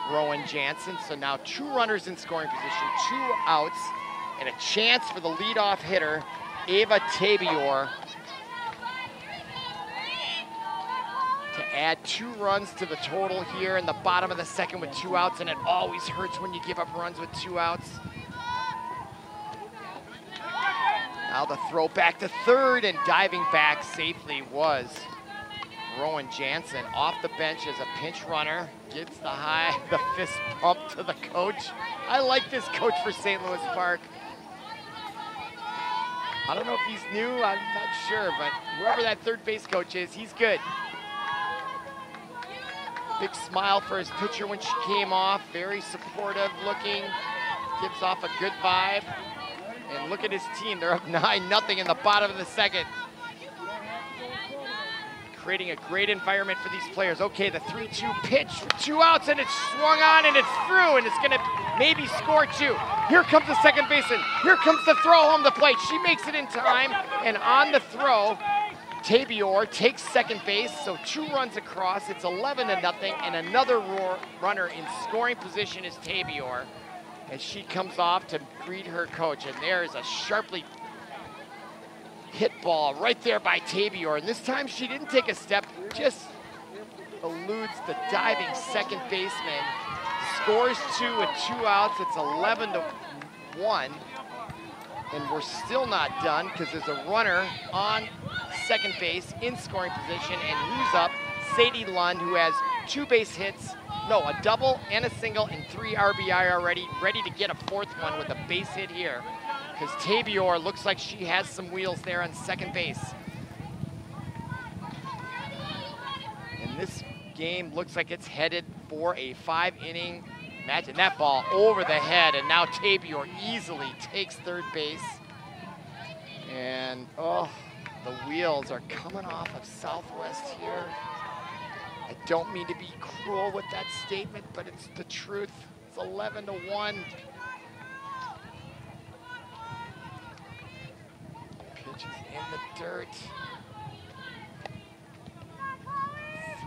Rowan Jansen. So now 2 runners in scoring position, 2 outs, and a chance for the leadoff hitter, Ava Tabior, to add 2 runs to the total here in the bottom of the second with 2 outs, and it always hurts when you give up runs with 2 outs. Now the throw back to third, and diving back safely was Rowan Jansen off the bench as a pinch runner. Gets the fist pump to the coach. I like this coach for St. Louis Park. I don't know if he's new, I'm not sure, but whoever that third base coach is, he's good. Big smile for his pitcher when she came off. Very supportive looking, gives off a good vibe. And look at his team, they're up 9-0 in the bottom of the second. Creating a great environment for these players. Okay, the 3-2 pitch, 2 outs, and it's swung on, and it's through, and it's gonna maybe score 2. Here comes the second baseman. Here comes the throw home the plate. She makes it in time, and on the throw, Tabior takes second base, so 2 runs across. It's 11-0, and another runner in scoring position is Tabior. As she comes off to greet her coach, and there's a sharply hit ball right there by Tabior, and this time she didn't take a step, just eludes the diving second baseman, scores 2 with 2 outs. It's 11-1, and we're still not done because there's a runner on second base in scoring position, and who's up? Sadie Lund, who has 2 base hits, no, a double and a single and 3 RBI already, ready to get a 4th one with a base hit here, because Tabior looks like she has some wheels there on second base. And this game looks like it's headed for a 5-inning match, and that ball over the head, and now Tabior easily takes third base. And oh, the wheels are coming off of Southwest here. I don't mean to be cruel with that statement, but it's the truth. It's 11-1. Pitch is in the dirt.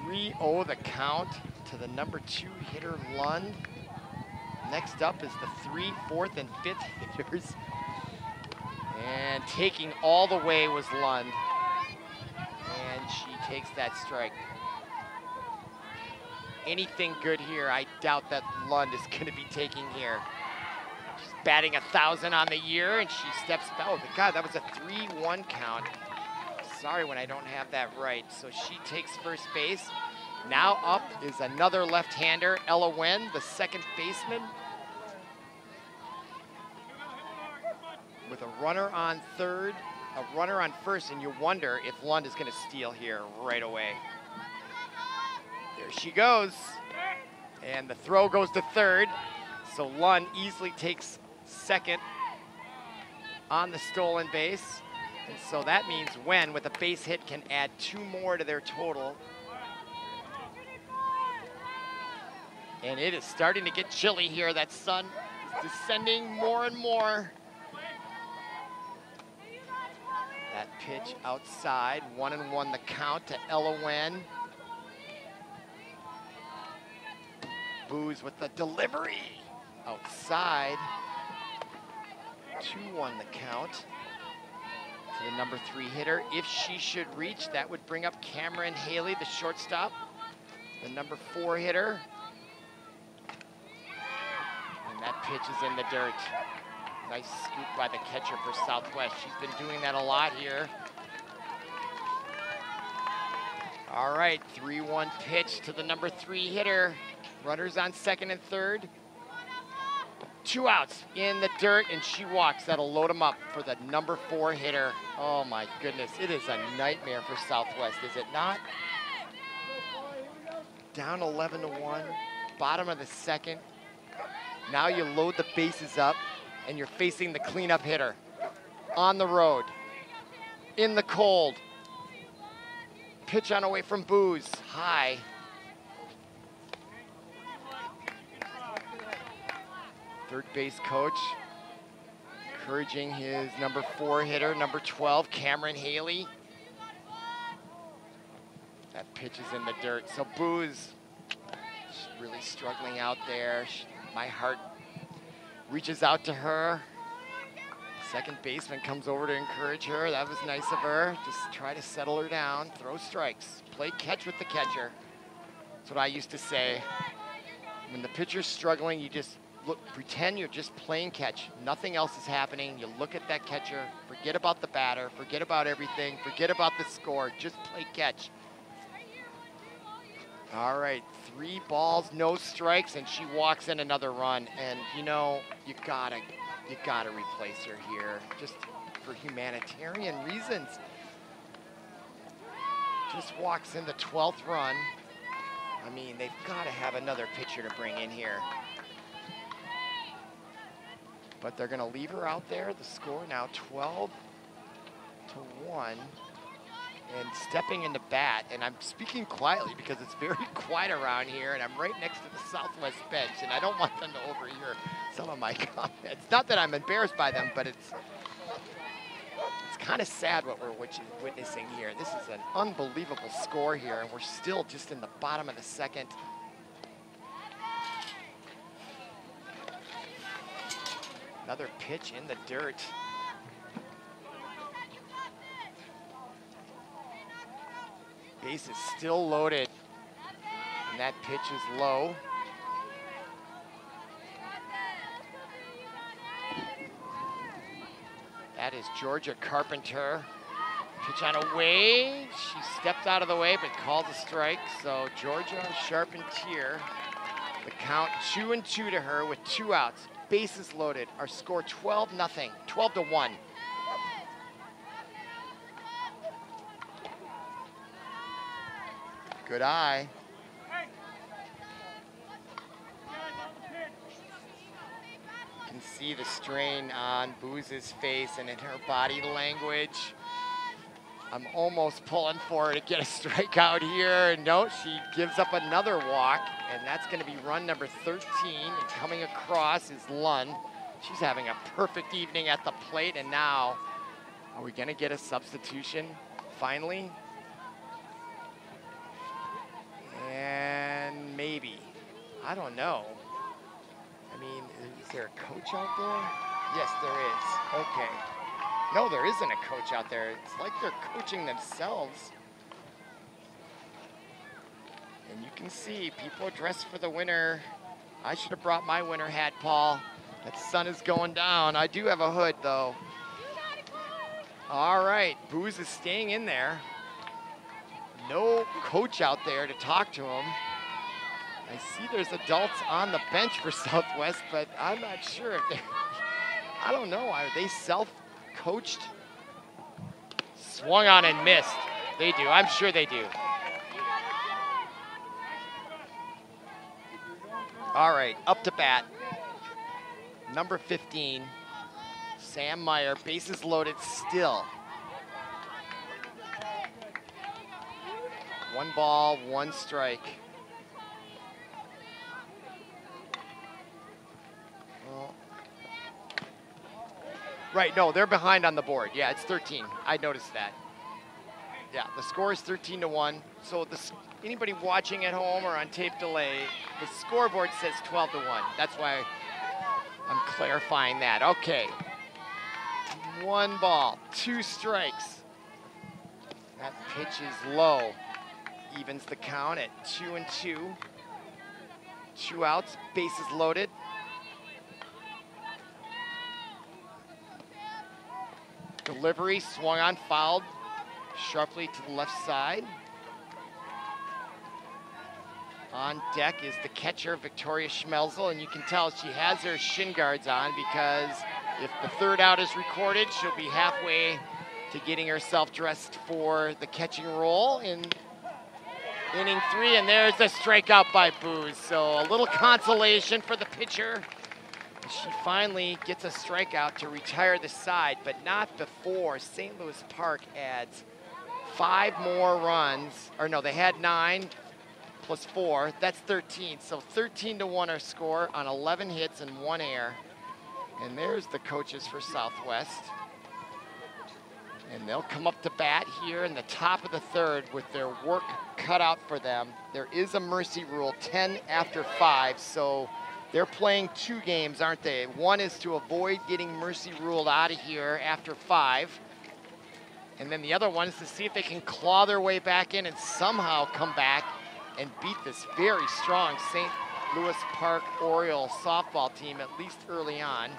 3-0 the count to the number 2 hitter, Lund. Next up is the 3, 4th, and 5th hitters. And taking all the way was Lund. And she takes that strike. Anything good here, I doubt that Lund is going to be taking here. She's batting 1,000 on the year, and she steps back. Oh, God, that was a 3-1 count. Sorry when I don't have that right. So she takes first base. Now up is another left-hander, Ella Wen, the second baseman. With a runner on third, a runner on first, and you wonder if Lund is going to steal here right away. There she goes, and the throw goes to third, so Lund easily takes second on the stolen base, and so that means Wen, with a base hit, can add 2 more to their total. And it is starting to get chilly here. That sun is descending more and more. That pitch outside, 1-1 the count to Elowen. Booz with the delivery outside. 2-1 the count to the number 3 hitter. If she should reach, that would bring up Cameron Haley, the shortstop, the number 4 hitter. And that pitch is in the dirt. Nice scoop by the catcher for Southwest. She's been doing that a lot here. All right, 3-1 pitch to the number 3 hitter. Runners on second and third. 2 outs in the dirt, and she walks. That'll load them up for the number 4 hitter. Oh my goodness, it is a nightmare for Southwest, is it not? Down 11-1, bottom of the second. Now you load the bases up, and you're facing the cleanup hitter on the road, in the cold. Pitch on away from Booz, high. Third base coach encouraging his number 4 hitter, number 12, Cameron Haley. That pitch is in the dirt. So Booz, she's really struggling out there. My heart reaches out to her. Second baseman comes over to encourage her. That was nice of her. Just try to settle her down, throw strikes, play catch with the catcher. That's what I used to say. When the pitcher's struggling, you just pretend you're just playing catch. Nothing else is happening. You look at that catcher, forget about the batter, forget about everything, forget about the score, just play catch. All right, 3 balls, no strikes, and she walks in another run. And you know, you gotta replace her here, just for humanitarian reasons. Just walks in the 12th run. I mean, they've gotta have another pitcher to bring in here. But they're gonna leave her out there. The score now 12-1. And stepping into bat, and I'm speaking quietly because it's very quiet around here, and I'm right next to the Southwest bench, and I don't want them to overhear some of my comments. Not that I'm embarrassed by them, but it's kind of sad what we're witnessing here. This is an unbelievable score here, and we're still just in the bottom of the second. Another pitch in the dirt. Base is still loaded, and that pitch is low. That is Georgia Carpenter. Pitch on away. She stepped out of the way, but called a strike. So Georgia Charpentier, the count 2-2 to her with 2 outs. Bases loaded. Our score 12-0, 12-1. Good eye. You can see the strain on Booz's face and in her body language. I'm almost pulling for her to get a strikeout here, and no, she gives up another walk, and that's going to be run number 13, and coming across is Lund. She's having a perfect evening at the plate, and now, are we going to get a substitution finally? And maybe. I don't know. I mean, is there a coach out there? Yes, there is. Okay. No, there isn't a coach out there. It's like they're coaching themselves. And you can see people are dressed for the winter. I should have brought my winter hat, Paul. That sun is going down. I do have a hood, though. All right, Booz is staying in there. No coach out there to talk to him. I see there's adults on the bench for Southwest, but I'm not sure if they're, I don't know, are they self-coached? Swung on and missed. They do, I'm sure they do. All right, up to bat. Number 15, Sam Meyer, bases loaded still. 1 ball, 1 strike. Well, Right, no, they're behind on the board. Yeah, it's 13. I noticed that. Yeah, the score is 13-1. So anybody watching at home or on tape delay, the scoreboard says 12-1. That's why I'm clarifying that. Okay. 1 ball, 2 strikes. That pitch is low. Evens the count at 2-2. 2 outs, bases loaded. Delivery swung on, fouled sharply to the left side. On deck is the catcher, Victoria Schmelzer, and you can tell she has her shin guards on because if the 3rd out is recorded, she'll be halfway to getting herself dressed for the catching role in inning 3, and there's a strikeout by Booz. So a little consolation for the pitcher. She finally gets a strikeout to retire the side, but not before St. Louis Park adds 5 more runs. Or no, they had 9 plus 4. That's 13. So 13-1 our score on 11 hits and 1 error. And there's the coaches for Southwest. And they'll come up to bat here in the top of the 3rd with their work cut out for them. There is a mercy rule, 10 after 5, so they're playing 2 games, aren't they? One is to avoid getting mercy ruled out of here after 5. And then the other one is to see if they can claw their way back in and somehow come back and beat this very strong St. Louis Park Orioles softball team, at least early on.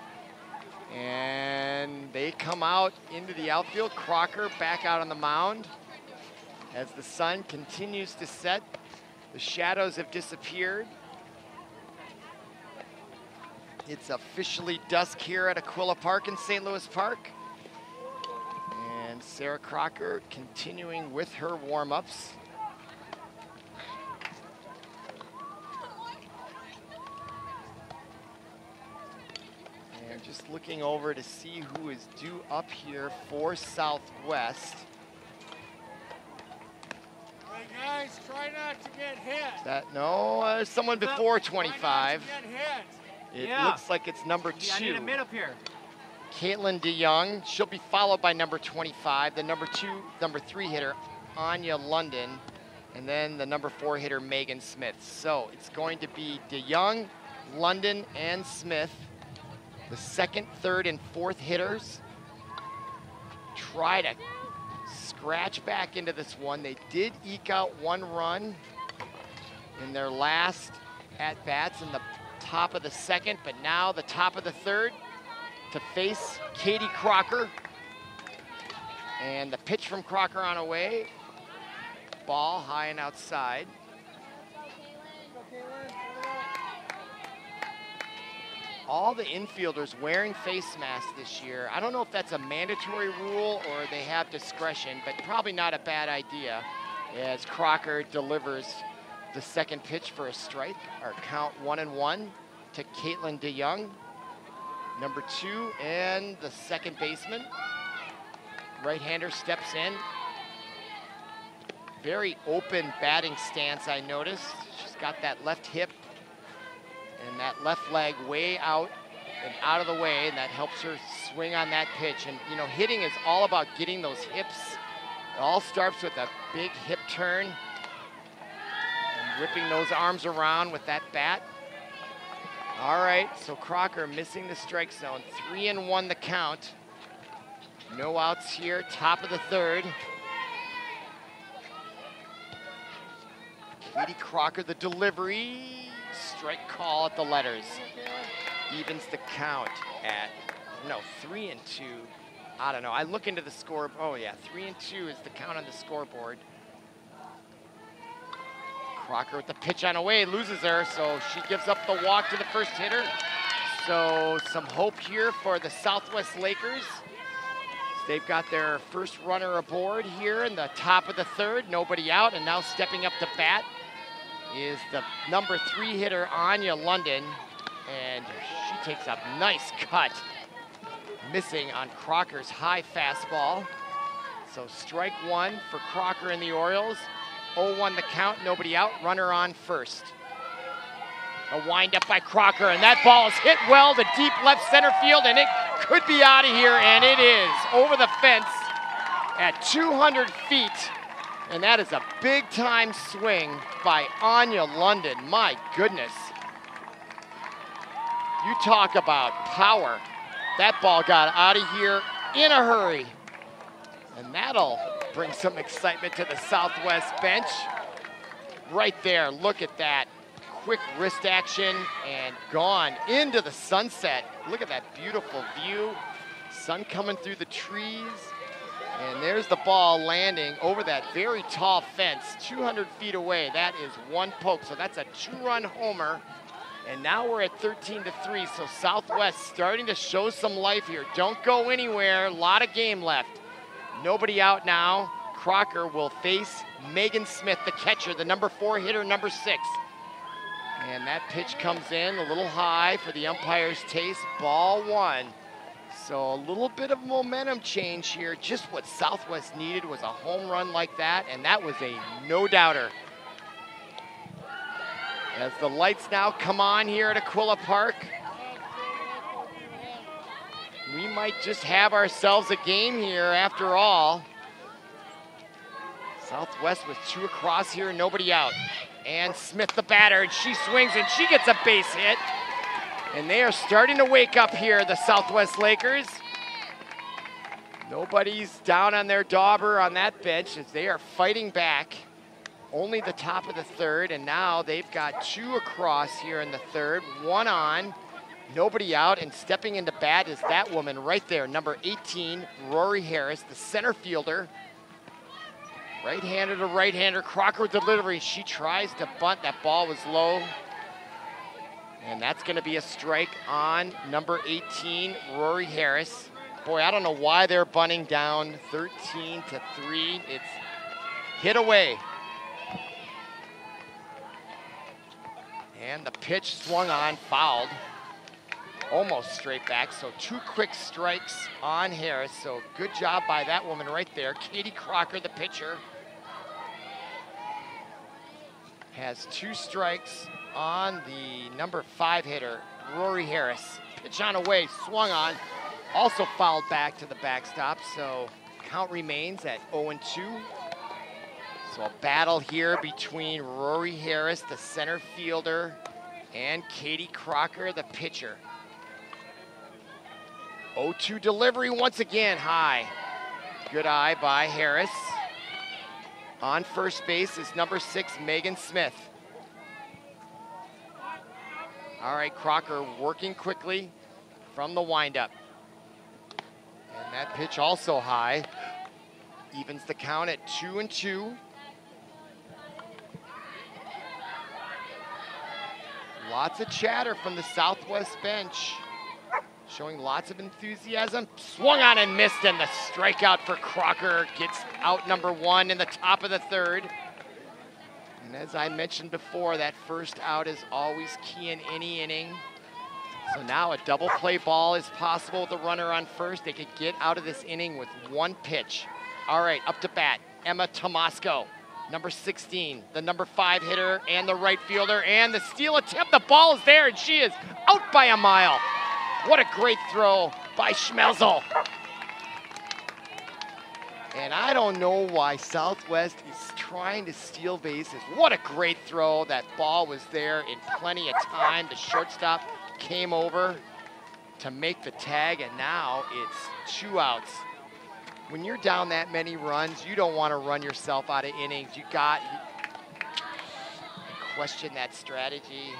And they come out into the outfield. Crocker back out on the mound. As the sun continues to set, the shadows have disappeared. It's officially dusk here at Aquila Park in St. Louis Park. And Sarah Crocker continuing with her warm-ups. And just looking over to see who is due up here for Southwest. Hey guys, try not to get hit. No, there's someone before 25. Try not to get hit. It looks like it's number 2. I need a mid up here. Caitlin DeYoung. She'll be followed by number 25, the number 3 hitter, Anya London, and then the number 4 hitter, Megan Smith. So it's going to be DeYoung, London, and Smith. The 2nd, 3rd, and 4th hitters try to scratch back into this one. They did eke out 1 run in their last at-bats in the top of the 2nd, but now the top of the 3rd to face Katie Crocker. And the pitch from Crocker on away. Ball high and outside. All the infielders wearing face masks this year. I don't know if that's a mandatory rule or they have discretion, but probably not a bad idea as Crocker delivers the 2nd pitch for a strike. Our count 1-1 to Caitlin DeYoung. Number 2 and the 2nd baseman. Right-hander steps in. Very open batting stance, I noticed. She's got that left hip and that left leg way out and out of the way, and that helps her swing on that pitch. And, you know, hitting is all about getting those hips. It all starts with a big hip turn and whipping those arms around with that bat. All right, so Crocker missing the strike zone. 3-1 the count. No outs here, top of the 3rd. Katie Crocker, the delivery. Strike call at the letters. Evens the count at, 3-2. I don't know, I look into the score. Oh yeah, 3-2 is the count on the scoreboard. Crocker with the pitch on away, loses her, so she gives up the walk to the 1st hitter. So some hope here for the Southwest Lakers. They've got their first runner aboard here in the top of the 3rd, nobody out, and now stepping up to bat is the number 3 hitter, Anya London, and she takes a nice cut, missing on Crocker's high fastball. So strike 1 for Crocker and the Orioles. 0-1 the count, nobody out, runner on 1st. A wind up by Crocker, and that ball is hit well to deep left center field, and it could be out of here, and it is over the fence at 200 feet. And that is a big-time swing by Anya London. My goodness. You talk about power. That ball got out of here in a hurry. And that'll bring some excitement to the Southwest bench. Right there, look at that. Quick wrist action and gone into the sunset. Look at that beautiful view. Sun coming through the trees. And there's the ball landing over that very tall fence, 200 feet away. That is one poke, so that's a 2-run homer. And now we're at 13-3, so Southwest starting to show some life here. Don't go anywhere, a lot of game left. Nobody out now. Crocker will face Megan Smith, the catcher, the number 4 hitter, number 6. And that pitch comes in a little high for the umpire's taste, ball 1. So a little bit of momentum change here. Just what Southwest needed was a home run like that, and that was a no-doubter. As the lights now come on here at Aquila Park, we might just have ourselves a game here after all. Southwest with 2 across here, nobody out. And Smith the batter, and she swings and she gets a base hit. And they are starting to wake up here, the Southwest Lakers. Nobody's down on their dauber on that bench as they are fighting back. Only the top of the 3rd, and now they've got 2 across here in the 3rd, 1 on, nobody out, and stepping into bat is that woman right there, number 18, Rory Harris, the center fielder. Right-hander to right-hander, Crocker with delivery. She tries to bunt, that ball was low. And that's gonna be a strike on number 18, Rory Harris. Boy, I don't know why they're bunting down 13-3. It's hit away. And the pitch swung on, fouled. Almost straight back, so 2 quick strikes on Harris. So good job by that woman right there. Katie Crocker, the pitcher, has 2 strikes on the number 5 hitter, Rory Harris. Pitch on away, swung on, also fouled back to the backstop, so count remains at 0-2. So a battle here between Rory Harris, the center fielder, and Katie Crocker, the pitcher. 0-2 delivery once again, high. Good eye by Harris. On first base is number 6, Megan Smith. All right, Crocker working quickly from the windup. And that pitch also high. Evens the count at 2-2. Lots of chatter from the Southwest bench. Showing lots of enthusiasm. Swung on and missed, and the strikeout for Crocker gets out number 1 in the top of the 3rd. And as I mentioned before, that first out is always key in any inning. So now a double play ball is possible with a runner on first. They could get out of this inning with 1 pitch. All right, up to bat, Emma Tomasco, number 16, the number 5 hitter and the right fielder, and the steal attempt. The ball is there, and she is out by a mile. What a great throw by Schmelzer. And I don't know why Southwest is trying to steal bases. What a great throw. That ball was there in plenty of time. The shortstop came over to make the tag, and now it's 2 outs. When you're down that many runs, you don't want to run yourself out of innings. You question that strategy.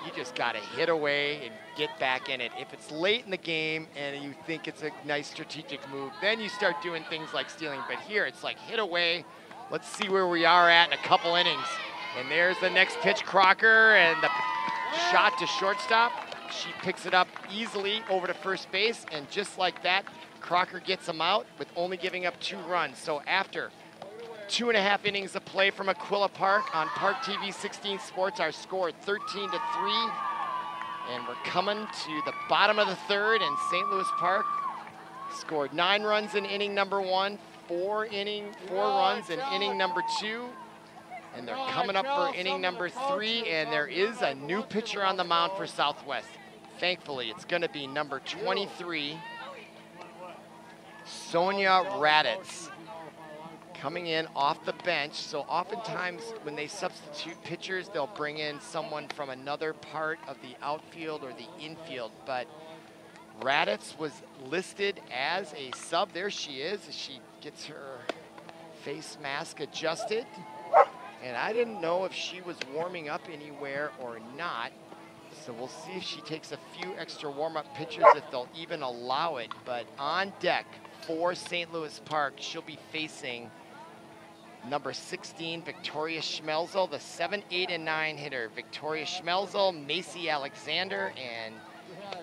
You just got to hit away and get back in it. If it's late in the game and you think it's a nice strategic move, then you start doing things like stealing. But here it's like hit away. Let's see where we are at in a couple innings. And there's the next pitch, Crocker, and the shot to shortstop. She picks it up easily over to first base, and just like that, Crocker gets him out with only giving up 2 runs. So after 2.5 innings of play from Aquila Park on ParkTV 16 Sports, our score 13-3. And we're coming to the bottom of the 3rd, and St. Louis Park scored 9 runs in inning number 1, 4 runs in inning number 2. And they're coming up for inning number 3, and there is a new pitcher on the mound for Southwest. thankfully, it's going to be number 23, Sonia Raditz, coming in off the bench. So oftentimes when they substitute pitchers, they'll bring in someone from another part of the outfield or the infield. But Raditz was listed as a sub. There she is as she gets her face mask adjusted. And I didn't know if she was warming up anywhere or not. So we'll see if she takes a few extra warm-up pitches, if they'll even allow it. But on deck for St. Louis Park, she'll be facing number 16, Victoria Schmelzer, the 7, 8, and 9 hitter. Victoria Schmelzer, Macy Alexander, and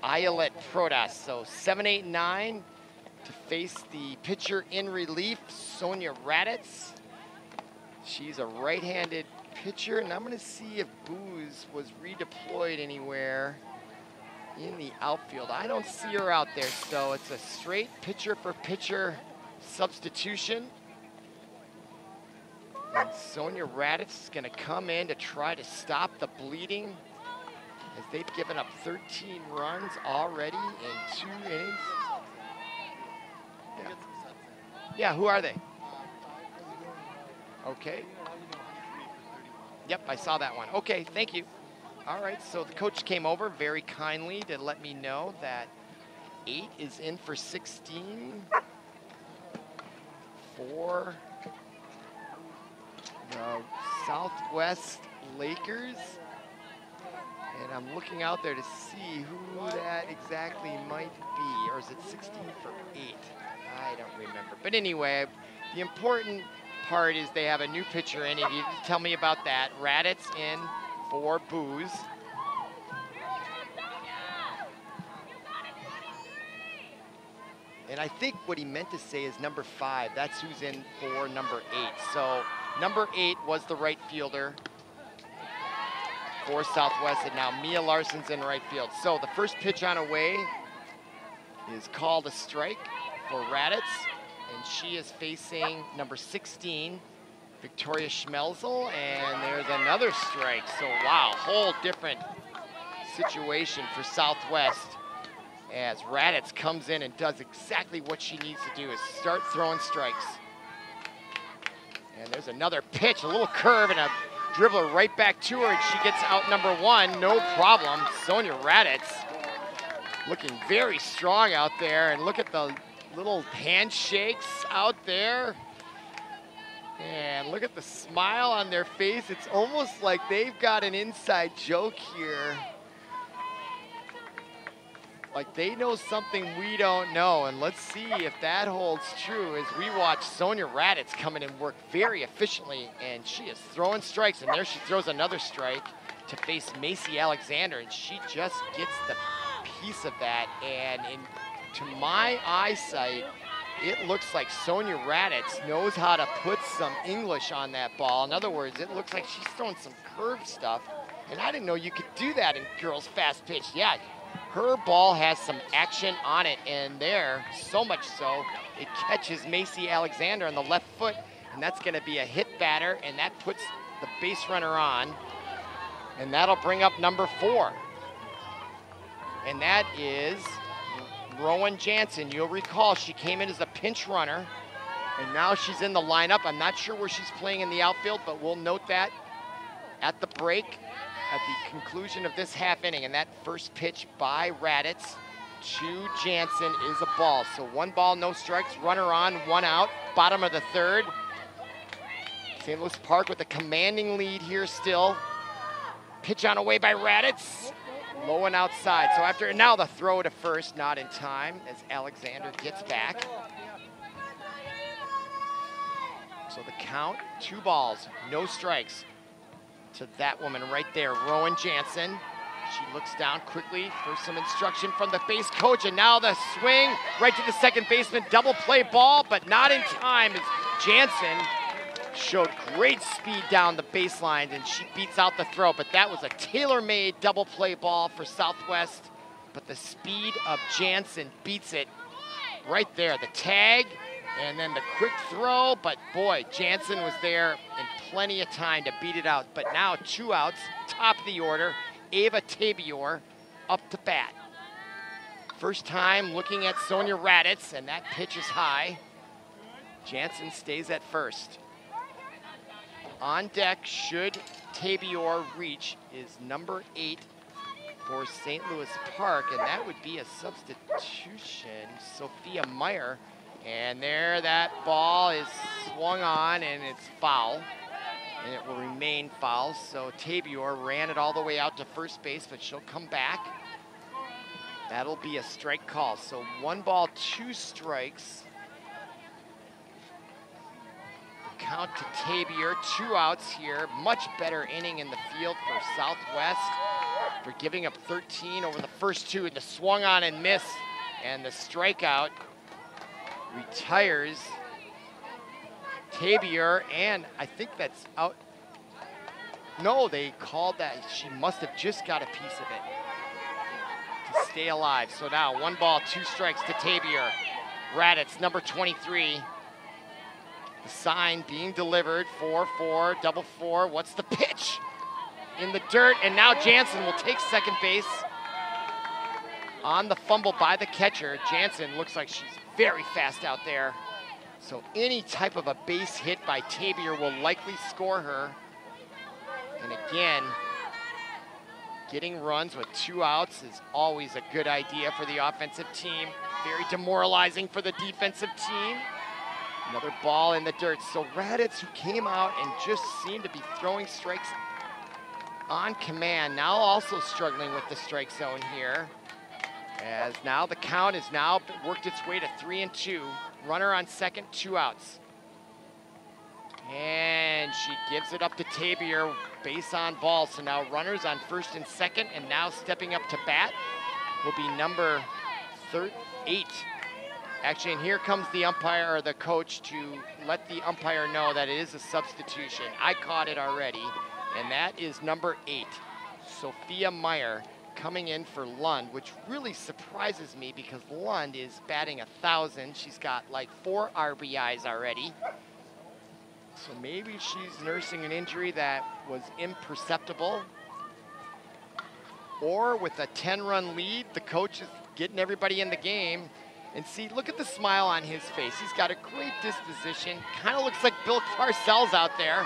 Ayelet Protas. So 7, 8, and 9 to face the pitcher in relief, Sonia Raditz. She's a right-handed pitcher, and I'm going to see if Booz was redeployed anywhere in the outfield. I don't see her out there, so it's a straight pitcher-for-pitcher substitution. And Sonia Raditz is going to come in to try to stop the bleeding, as they've given up 13 runs already in 2 innings. Yeah, who are they? Okay. Yep, I saw that one. Okay, thank you. All right, so the coach came over very kindly to let me know that 8 is in for 16 for the Southwest Lakers. And I'm looking out there to see who that exactly might be. Or is it 16 for 8? I don't remember. But anyway, the important part is they have a new pitcher in. If you tell me about that, Raditz in for Booz. And I think what he meant to say is number 5. That's who's in for number 8. So number 8 was the right fielder for Southwest, and now Mia Larson's in right field. So the first pitch on her way is called a strike for Raditz. And she is facing number 16, Victoria Schmelzer, and there's another strike. So wow, whole different situation for Southwest as Raditz comes in and does exactly what she needs to do, is start throwing strikes. And there's another pitch, a little curve and a dribbler right back to her, and she gets out number 1, no problem. Sonia Raditz looking very strong out there, and look at the little handshakes out there. And look at the smile on their face. It's almost like they've got an inside joke here. Like they know something we don't know. And let's see if that holds true as we watch Sonia Raditz come in and work very efficiently. And she is throwing strikes. And there she throws another strike to face Macy Alexander. And she just gets the piece of that. And to my eyesight, it looks like Sonia Raditz knows how to put some English on that ball. In other words, it looks like she's throwing some curve stuff. And I didn't know you could do that in girls fast pitch. Yeah, her ball has some action on it, and there, so much so, it catches Macy Alexander on the left foot, and that's gonna be a hit batter, and that puts the base runner on, and that'll bring up number 4. And that is Rowan Jansen. You'll recall she came in as a pinch runner, and now she's in the lineup. I'm not sure where she's playing in the outfield, but we'll note that at the break, at the conclusion of this half inning. And that first pitch by Raditz to Jansen is a ball. So 1 ball, no strikes, runner on, 1 out, bottom of the 3rd. St. Louis Park with a commanding lead here still. Pitch on away by Raditz. Low and outside. So after now the throw to first, not in time as Alexander gets back. So the count, 2 balls, no strikes to that woman right there, Rowan Jansen. She looks down quickly for some instruction from the base coach, and now the swing right to the second baseman, double play ball, but not in time as Jansen showed great speed down the baseline, and she beats out the throw. But that was a tailor-made double play ball for Southwest. But the speed of Jansen beats it right there. The tag and then the quick throw. But boy, Jansen was there in plenty of time to beat it out. But now 2 outs, top of the order. Ava Tabior up to bat. first time looking at Sonia Raditz, and that pitch is high. Jansen stays at first. On deck, should Tabor reach, is number 8 for St. Louis Park, and that would be a substitution, Sophia Meyer. And there, that ball is swung on, and it's foul, and it will remain foul. So Tabor ran it all the way out to first base, but she'll come back. That'll be a strike call. So 1 ball, 2 strikes. Count to Tabor, 2 outs here. Much better inning in the field for Southwest for giving up 13 over the first 2, and the swung on and miss, and the strikeout retires Tabor, and I think that's out. No, they called that. She must have just got a piece of it to stay alive. So now 1 ball, 2 strikes to Tabor. Raditz, number 23. The sign being delivered, 4-4, double 4. What's the pitch? In the dirt, and now Jansen will take second base on the fumble by the catcher. Jansen looks like she's very fast out there. So any type of a base hit by Tabor will likely score her. And again, getting runs with 2 outs is always a good idea for the offensive team. Very demoralizing for the defensive team. Another ball in the dirt. So Raditz, who came out and just seemed to be throwing strikes on command, now also struggling with the strike zone here. As now the count has now worked its way to 3-2. Runner on second, 2 outs. And she gives it up to Tabor, base on ball. So now runners on first and second, and now stepping up to bat will be number 8. Actually, and here comes the umpire or the coach to let the umpire know that it is a substitution. I caught it already, and that is number 8, Sophia Meyer, coming in for Lund, which really surprises me because Lund is batting 1,000. She's got like 4 RBIs already. So maybe she's nursing an injury that was imperceptible. Or with a 10-run lead, the coach is getting everybody in the game. And see, look at the smile on his face. He's got a great disposition. Kind of looks like Bill Parcells out there.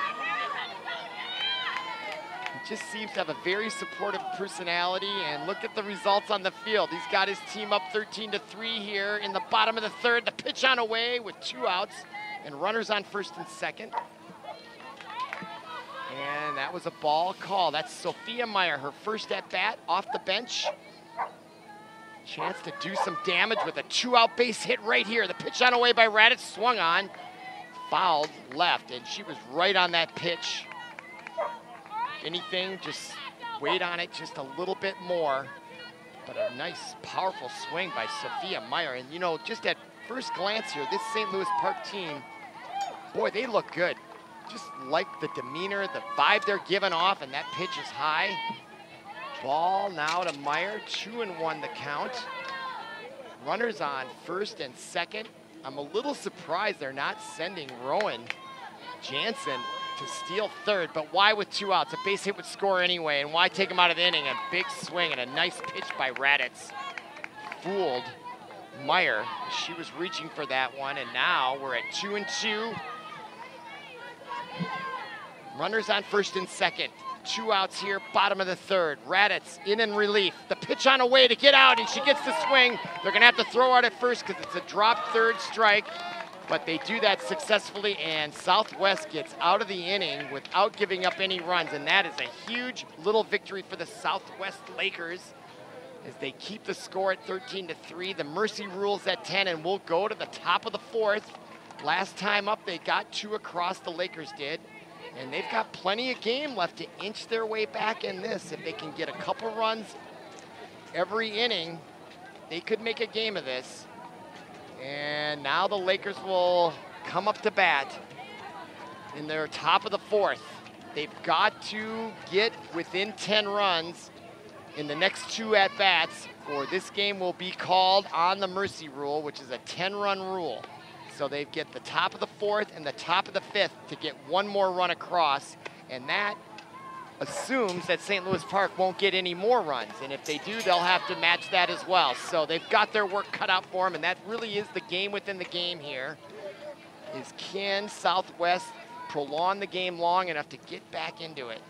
He just seems to have a very supportive personality, and look at the results on the field. He's got his team up 13-3 here in the bottom of the 3rd. The pitch on away with 2 outs and runners on first and second. And that was a ball call. That's Sophia Meyer, her first at bat off the bench. Chance to do some damage with a 2-out base hit right here. The pitch on away by Raditz, swung on, fouled left, and she was right on that pitch. Anything, just wait on it just a little bit more. But a nice, powerful swing by Sophia Meyer. And you know, just at first glance here, this St. Louis Park team, boy, they look good. Just like the demeanor, the vibe they're giving off, and that pitch is high. Ball now to Meyer, 2-1 the count. Runners on first and second. I'm a little surprised they're not sending Rowan Jansen to steal third, but why with 2 outs? A base hit would score anyway, and why take him out of the inning? A big swing and a nice pitch by Raditz. Fooled Meyer. She was reaching for that one, and now we're at 2-2. Runners on first and second. 2 outs here, bottom of the 3rd. Raditz in relief. The pitch on away to get out, and she gets the swing. They're going to have to throw out at first because it's a drop 3rd strike, but they do that successfully, and Southwest gets out of the inning without giving up any runs, and that is a huge little victory for the Southwest Lakers as they keep the score at 13-3. The mercy rule's at 10, and we'll go to the top of the 4th. Last time up, they got 2 across, the Lakers did. And they've got plenty of game left to inch their way back in this. If they can get a couple runs every inning, they could make a game of this. And now the Lakers will come up to bat in their top of the 4th. They've got to get within 10 runs in the next 2 at-bats, or this game will be called on the mercy rule, which is a 10-run rule. So they get the top of the 4th and the top of the 5th to get 1 more run across, and that assumes that St. Louis Park won't get any more runs. And if they do, they'll have to match that as well. So they've got their work cut out for them, and that really is the game within the game here. Is can Southwest prolong the game long enough to get back into it?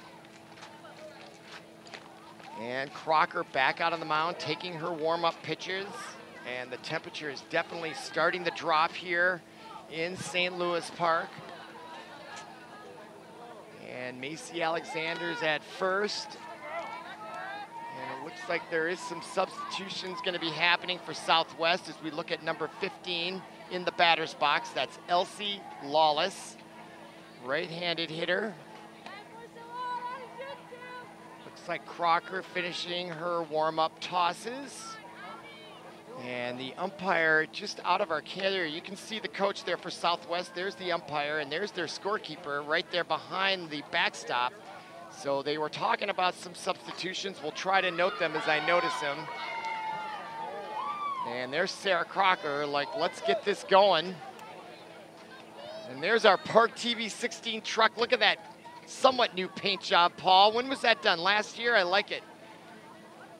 And Crocker back out on the mound, taking her warm-up pitches. And the temperature is definitely starting to drop here in St. Louis Park. And Macy Alexander's at first. And it looks like there is some substitutions going to be happening for Southwest as we look at number 15 in the batter's box. That's Elsie Lawless, right-handed hitter. Looks like Crocker finishing her warm-up tosses. And the umpire just out of our camera, you can see the coach there for Southwest. There's the umpire, and there's their scorekeeper right there behind the backstop. So they were talking about some substitutions. We'll try to note them as I notice them. And there's Sarah Crocker, like, let's get this going. And there's our ParkTV 16 truck. Look at that somewhat new paint job, Paul. When was that done? Last year? I like it.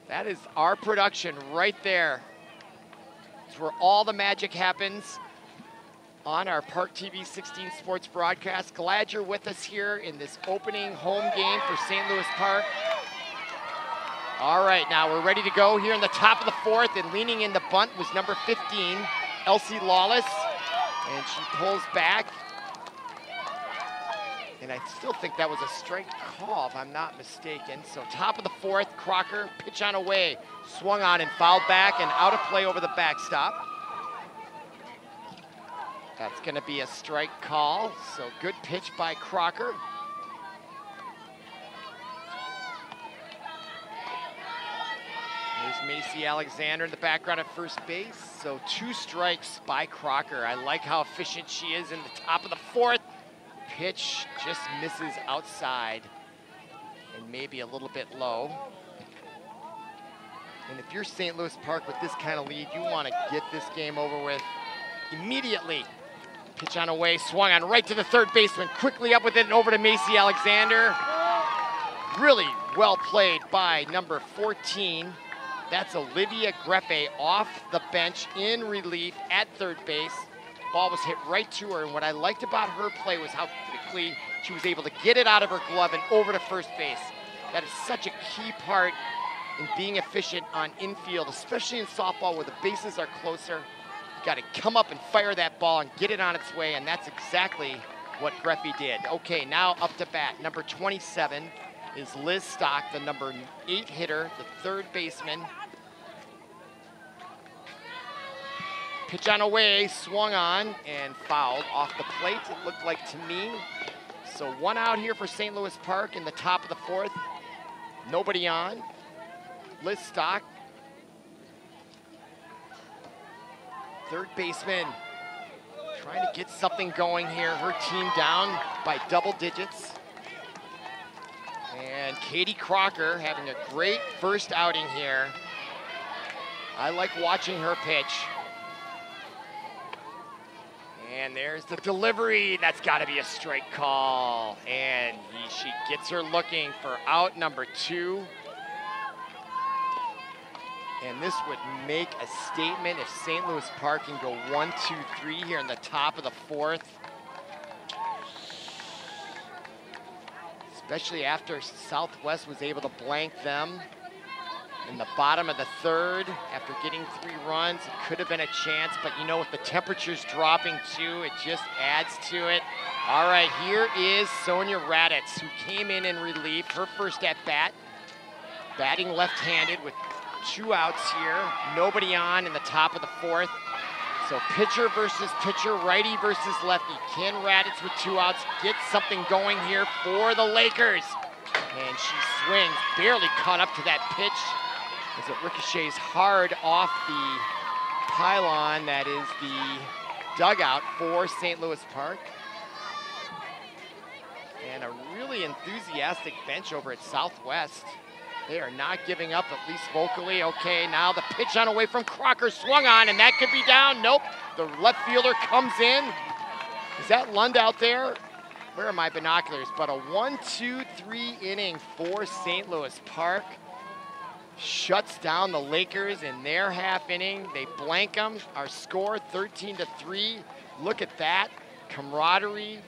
That is our production right there. It's where all the magic happens on our ParkTV 16 sports broadcast. Glad you're with us here in this opening home game for St. Louis Park. All right, now we're ready to go here in the top of the fourth, and leaning in the bunt was number 15, Elsie Lawless, and she pulls back. And I still think that was a strike call, if I'm not mistaken. So top of the fourth, Crocker, pitch on away, swung on and fouled back and out of play over the backstop. That's gonna be a strike call, so good pitch by Crocker. There's Macy Alexander in the background at first base. So 2 strikes by Crocker. I like how efficient she is in the top of the fourth. Pitch just misses outside and maybe a little bit low. And if you're St. Louis Park with this kind of lead, you want to get this game over with immediately. Pitch on away, swung on right to the third baseman, quickly up with it and over to Macy Alexander. Really well played by number 14. That's Olivia Greffe off the bench in relief at third base. Ball was hit right to her, and what I liked about her play was how quickly she was able to get it out of her glove and over to first base. That is such a key part in being efficient on infield, especially in softball where the bases are closer. You got to come up and fire that ball and get it on its way, and that's exactly what Greffe did. Okay, now up to bat. Number 27 is Liz Stock, the number 8 hitter, the third baseman. Pitch on away, swung on and fouled off the plate, it looked like to me. So 1 out here for St. Louis Park in the top of the fourth. Nobody on. Liz Stock, third baseman, trying to get something going here. Her team down by double digits. And Katie Crocker having a great first outing here. I like watching her pitch. And there's the delivery. That's got to be a strike call. And she gets her looking for out number 2. And this would make a statement if St. Louis Park can go 1, 2, 3 here in the top of the fourth. Especially after Southwest was able to blank them in the bottom of the third after getting 3 runs. It could have been a chance, but you know, with the temperatures dropping too, it just adds to it. All right, here is Sonia Raditz, who came in relief, her first at bat, batting left-handed with 2 outs here. Nobody on in the top of the fourth. So pitcher versus pitcher, righty versus lefty. Can Raditz with 2 outs get something going here for the Lakers? And she swings, barely caught up to that pitch as it ricochets hard off the pylon that is the dugout for St. Louis Park. And a really enthusiastic bench over at Southwest. They are not giving up, at least vocally. Okay, now the pitch on away from Crocker, swung on, and that could be down. Nope, the left fielder comes in. Is that Lund out there? where are my binoculars? But a 1-2-3 inning for St. Louis Park. Shuts down the Lakers in their half inning. They blank them. Our score 13-3. Look at that camaraderie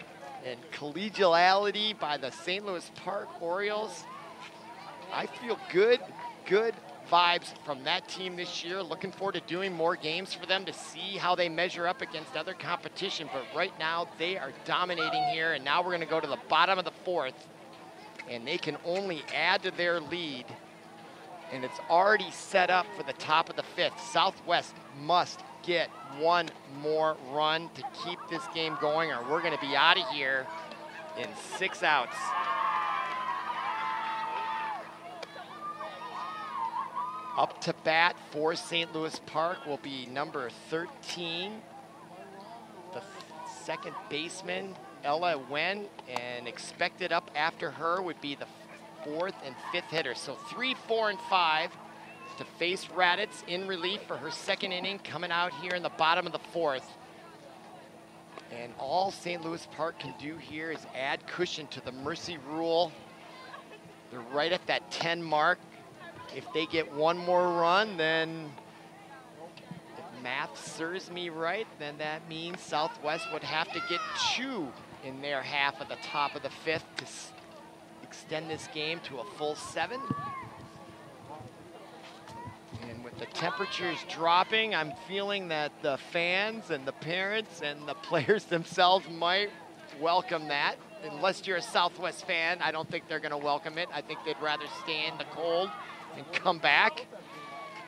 and collegiality by the St. Louis Park Orioles. I feel good vibes from that team this year. Looking forward to doing more games for them to see how they measure up against other competition. But right now they are dominating here. And now we're going to go to the bottom of the fourth. And they can only add to their lead. And it's already set up for the top of the fifth. Southwest must get one more run to keep this game going, or we're going to be out of here in 6 outs. Up to bat for St. Louis Park will be number 13, the second baseman, Ella Wen, and expected up after her would be the 4th and 5th hitter. So 3, 4, and 5 to face Raditz in relief for her second inning, coming out here in the bottom of the 4th. And all St. Louis Park can do here is add cushion to the mercy rule. They're right at that 10 mark. If they get one more run, then if math serves me right, then that means Southwest would have to get 2 in their half of the top of the 5th to extend this game to a full 7. And with the temperatures dropping, I'm feeling that the fans and the parents and the players themselves might welcome that. Unless you're a Southwest fan, I don't think they're going to welcome it. I think they'd rather stay in the cold and come back.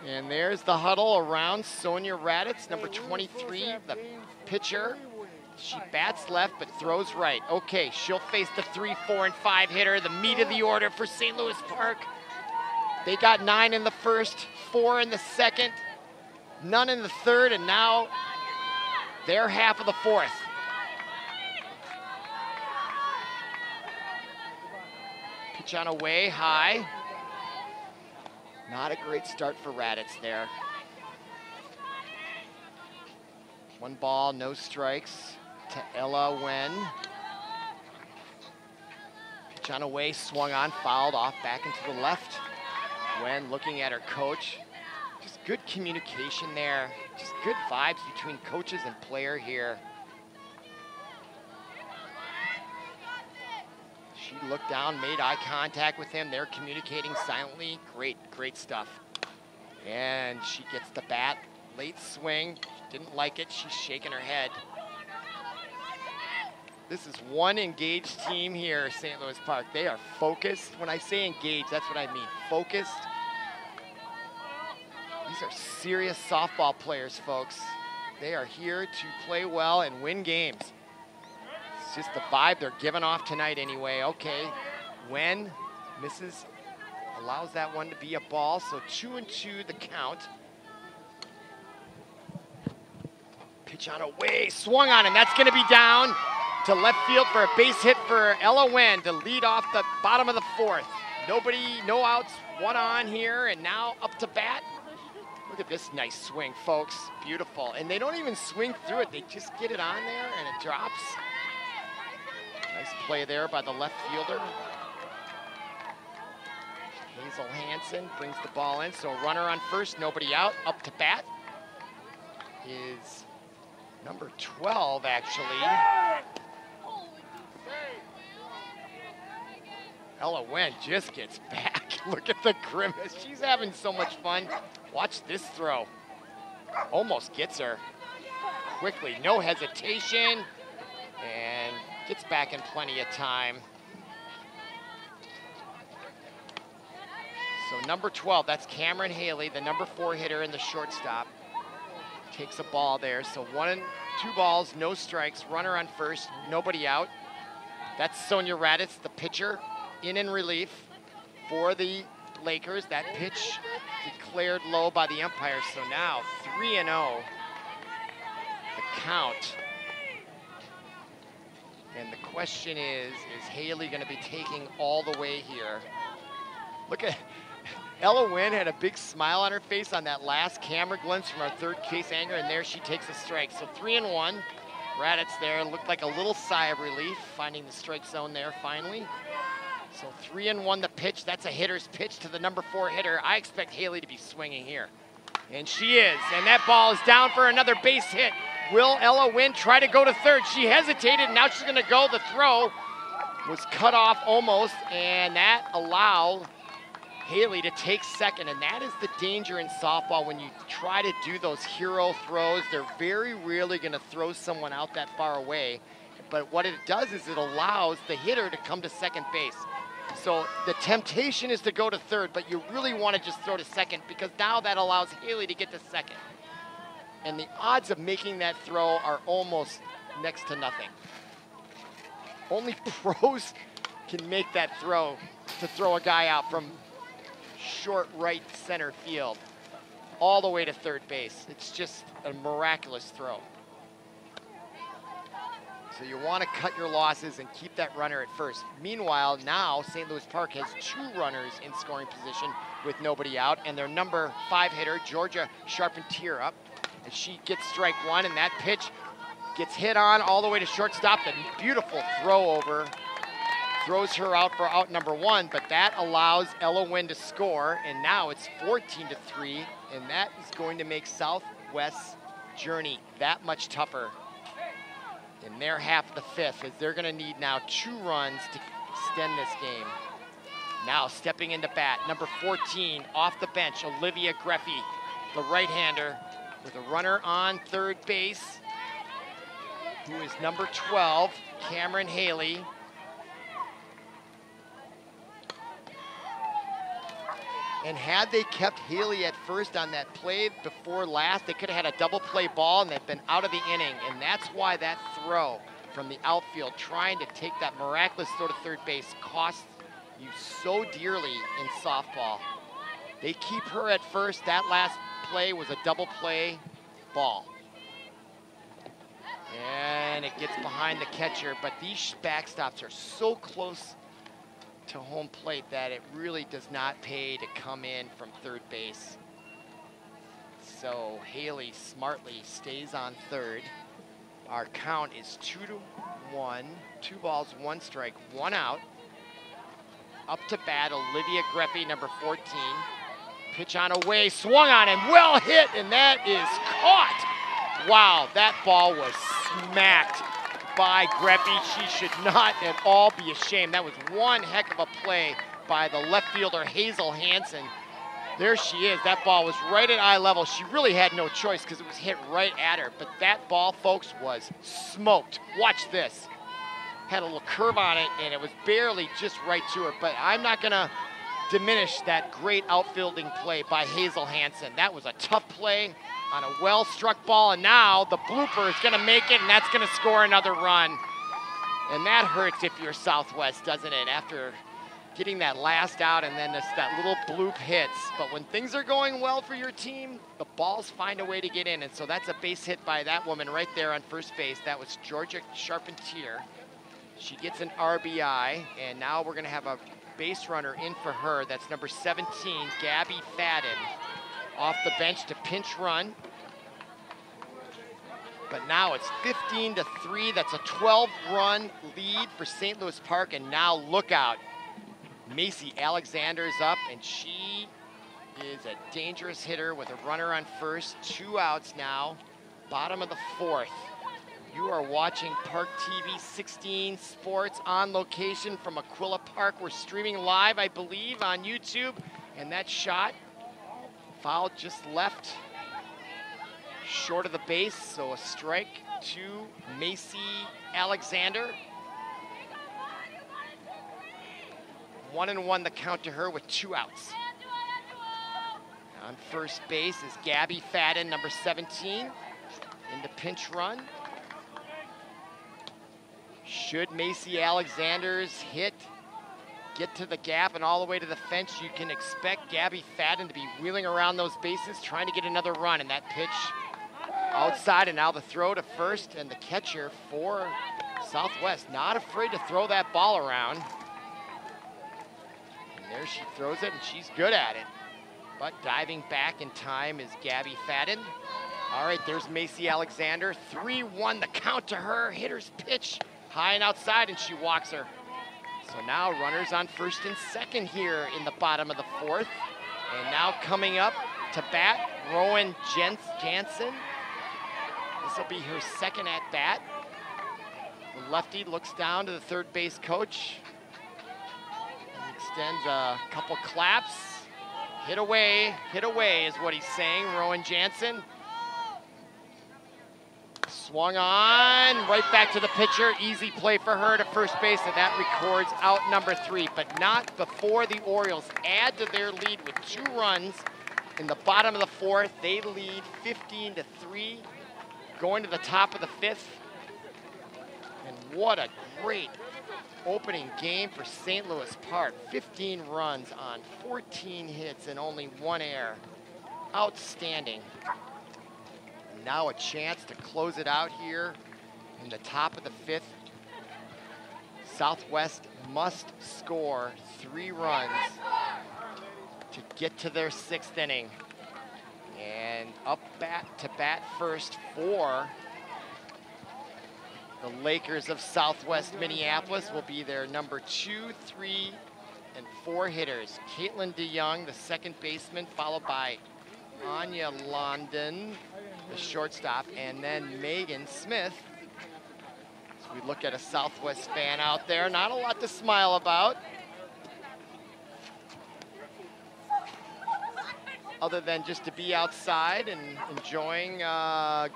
And there's the huddle around Sonia Raditz, number 23, the pitcher. She bats left, but throws right. Okay, she'll face the 3, 4, and 5 hitter, the meat of the order for St. Louis Park. They got 9 in the first, 4 in the second, none in the third, and now they're half of the 4th. Pitch on away, high. Not a great start for Raditz there. 1 ball, no strikes to Ella Wen. Pitch on away, swung on, fouled off back into the left. Wen looking at her coach. Just good communication there. Just good vibes between coaches and player here. She looked down, made eye contact with him. They're communicating silently. Great stuff. And she gets the bat. Late swing. Didn't like it. She's shaking her head. This is one engaged team here, St. Louis Park. They are focused. When I say engaged, that's what I mean. Focused. These are serious softball players, folks. They are here to play well and win games. It's just the vibe they're giving off tonight anyway. Okay, Wen misses, allows that one to be a ball, so 2-2 the count. Pitch on away, swung on, and that's gonna be down to left field for a base hit for Ella Wen to lead off the bottom of the 4th. Nobody, no outs, 1 on here, and now up to bat. Look at this nice swing, folks. Beautiful. And they don't even swing through it. They just get it on there and it drops. Nice play there by the left fielder. Hazel Hansen brings the ball in. So runner on first, nobody out. Up to bat is number 12, actually. Ella Wen just gets back. Look at the grimace. She's having so much fun. Watch this throw. Almost gets her. Quickly, no hesitation. And gets back in plenty of time. So number 12, that's Cameron Haley, the number 4 hitter and the shortstop. Takes a ball there. So 1 2 balls, no strikes. Runner on first, nobody out. That's Sonia Raditz, the pitcher, in relief for the Lakers. That pitch declared low by the umpire. So now 3-0 the count. And the question is Haley going to be taking all the way here? Look at Ella Wen had a big smile on her face on that last camera glimpse from our third case angle, and there she takes a strike. So 3-1. Raditz there looked like a little sigh of relief, finding the strike zone there finally. So 3-1 the pitch. That's a hitter's pitch to the number 4 hitter. I expect Haley to be swinging here. And she is, and that ball is down for another base hit. Will Ella Wynn try to go to third? She hesitated, now she's gonna go. The throw was cut off almost, and that allowed Haley to take second. And that is the danger in softball when you try to do those hero throws. They're very rarely gonna throw someone out that far away. But what it does is it allows the hitter to come to second base. So the temptation is to go to third, but you really want to just throw to second because now that allows Haley to get to second. And the odds of making that throw are almost next to nothing. Only pros can make that throw to throw a guy out from short right center field all the way to third base. It's just a miraculous throw. So you want to cut your losses and keep that runner at first. Meanwhile, now St. Louis Park has 2 runners in scoring position with nobody out, and their number 5 hitter, Georgia Charpentier, up. And she gets strike 1, and that pitch gets hit on all the way to shortstop. A beautiful throw over. Throws her out for out number 1, but that allows Ella Wynn to score, and now it's 14-3, and that is going to make Southwest's journey that much tougher in their half of the 5th, as they're gonna need now 2 runs to extend this game. Now stepping into bat, number 14, off the bench, Olivia Greffy, the right-hander, with a runner on third base, who is number 12, Cameron Haley. And had they kept Haley at first on that play before last, they could have had a double play ball and they've been out of the inning. And that's why that throw from the outfield, trying to take that miraculous throw to third base, costs you so dearly in softball. They keep her at first. That last play was a double play ball. And it gets behind the catcher, but these backstops are so close to home plate that it really does not pay to come in from third base. So Haley smartly stays on third. Our count is 2-1, 2 balls, 1 strike, 1 out. Up to bat, Olivia Greffy, number 14. Pitch on away, swung on and well hit, and that is caught. Wow, that ball was smacked by Greffy. She should not at all be ashamed. That was one heck of a play by the left fielder, Hazel Hansen. There she is. That ball was right at eye level. She really had no choice because it was hit right at her. But that ball, folks, was smoked. Watch this. Had a little curve on it, and it was barely just right to her. But I'm not going to diminish that great outfielding play by Hazel Hansen. That was a tough play on a well-struck ball, and now the blooper is going to make it, and that's going to score another run. And that hurts if you're Southwest, doesn't it? After getting that last out and then that little bloop hits. But when things are going well for your team, the balls find a way to get in. And so that's a base hit by that woman right there on first base. That was Georgia Charpentier. She gets an RBI, and now we're going to have a base runner in for her. That's number 17, Gabby Fadden, off the bench to pinch run. But now it's 15-3. That's a 12-run lead for St. Louis Park. And now look out. Macy Alexander's up, and she is a dangerous hitter with a runner on first. 2 outs now, bottom of the 4th. You are watching ParkTV 16 Sports on location from Aquila Park. We're streaming live, I believe, on YouTube. And that shot, foul just left short of the base, so a strike to Macy Alexander. 1-1 the count to her with 2 outs. On first base is Gabby Fadden, number 17, in the pinch run. Should Macy Alexander's hit get to the gap and all the way to the fence, you can expect Gabby Fadden to be wheeling around those bases, trying to get another run. And that pitch outside, and now the throw to first, and the catcher for Southwest not afraid to throw that ball around. And there she throws it, and she's good at it. But diving back in time is Gabby Fadden. All right, there's Macy Alexander. 3-1, the count to her. Hitter's pitch high and outside, and she walks her. So now runners on first and second here in the bottom of the fourth. And now coming up to bat, Rowan Jansen. This will be her second at bat. The lefty looks down to the third base coach. He extends a couple claps. Hit away is what he's saying, Rowan Jansen. Swung on, right back to the pitcher. Easy play for her to first base, and that records out number 3, but not before the Orioles add to their lead with 2 runs in the bottom of the fourth. They lead 15-3, going to the top of the 5th. And what a great opening game for St. Louis Park. 15 runs on 14 hits and only 1 error. Outstanding. Now a chance to close it out here in the top of the 5th. Southwest must score 3 runs to get to their 6th inning. And up to bat first for the Lakers of Southwest Minneapolis will be their number 2, 3, and 4 hitters. Caitlin DeYoung, the second baseman, followed by Anya London, the shortstop, and then Megan Smith. So we look at a Southwest fan out there, not a lot to smile about, other than just to be outside and enjoying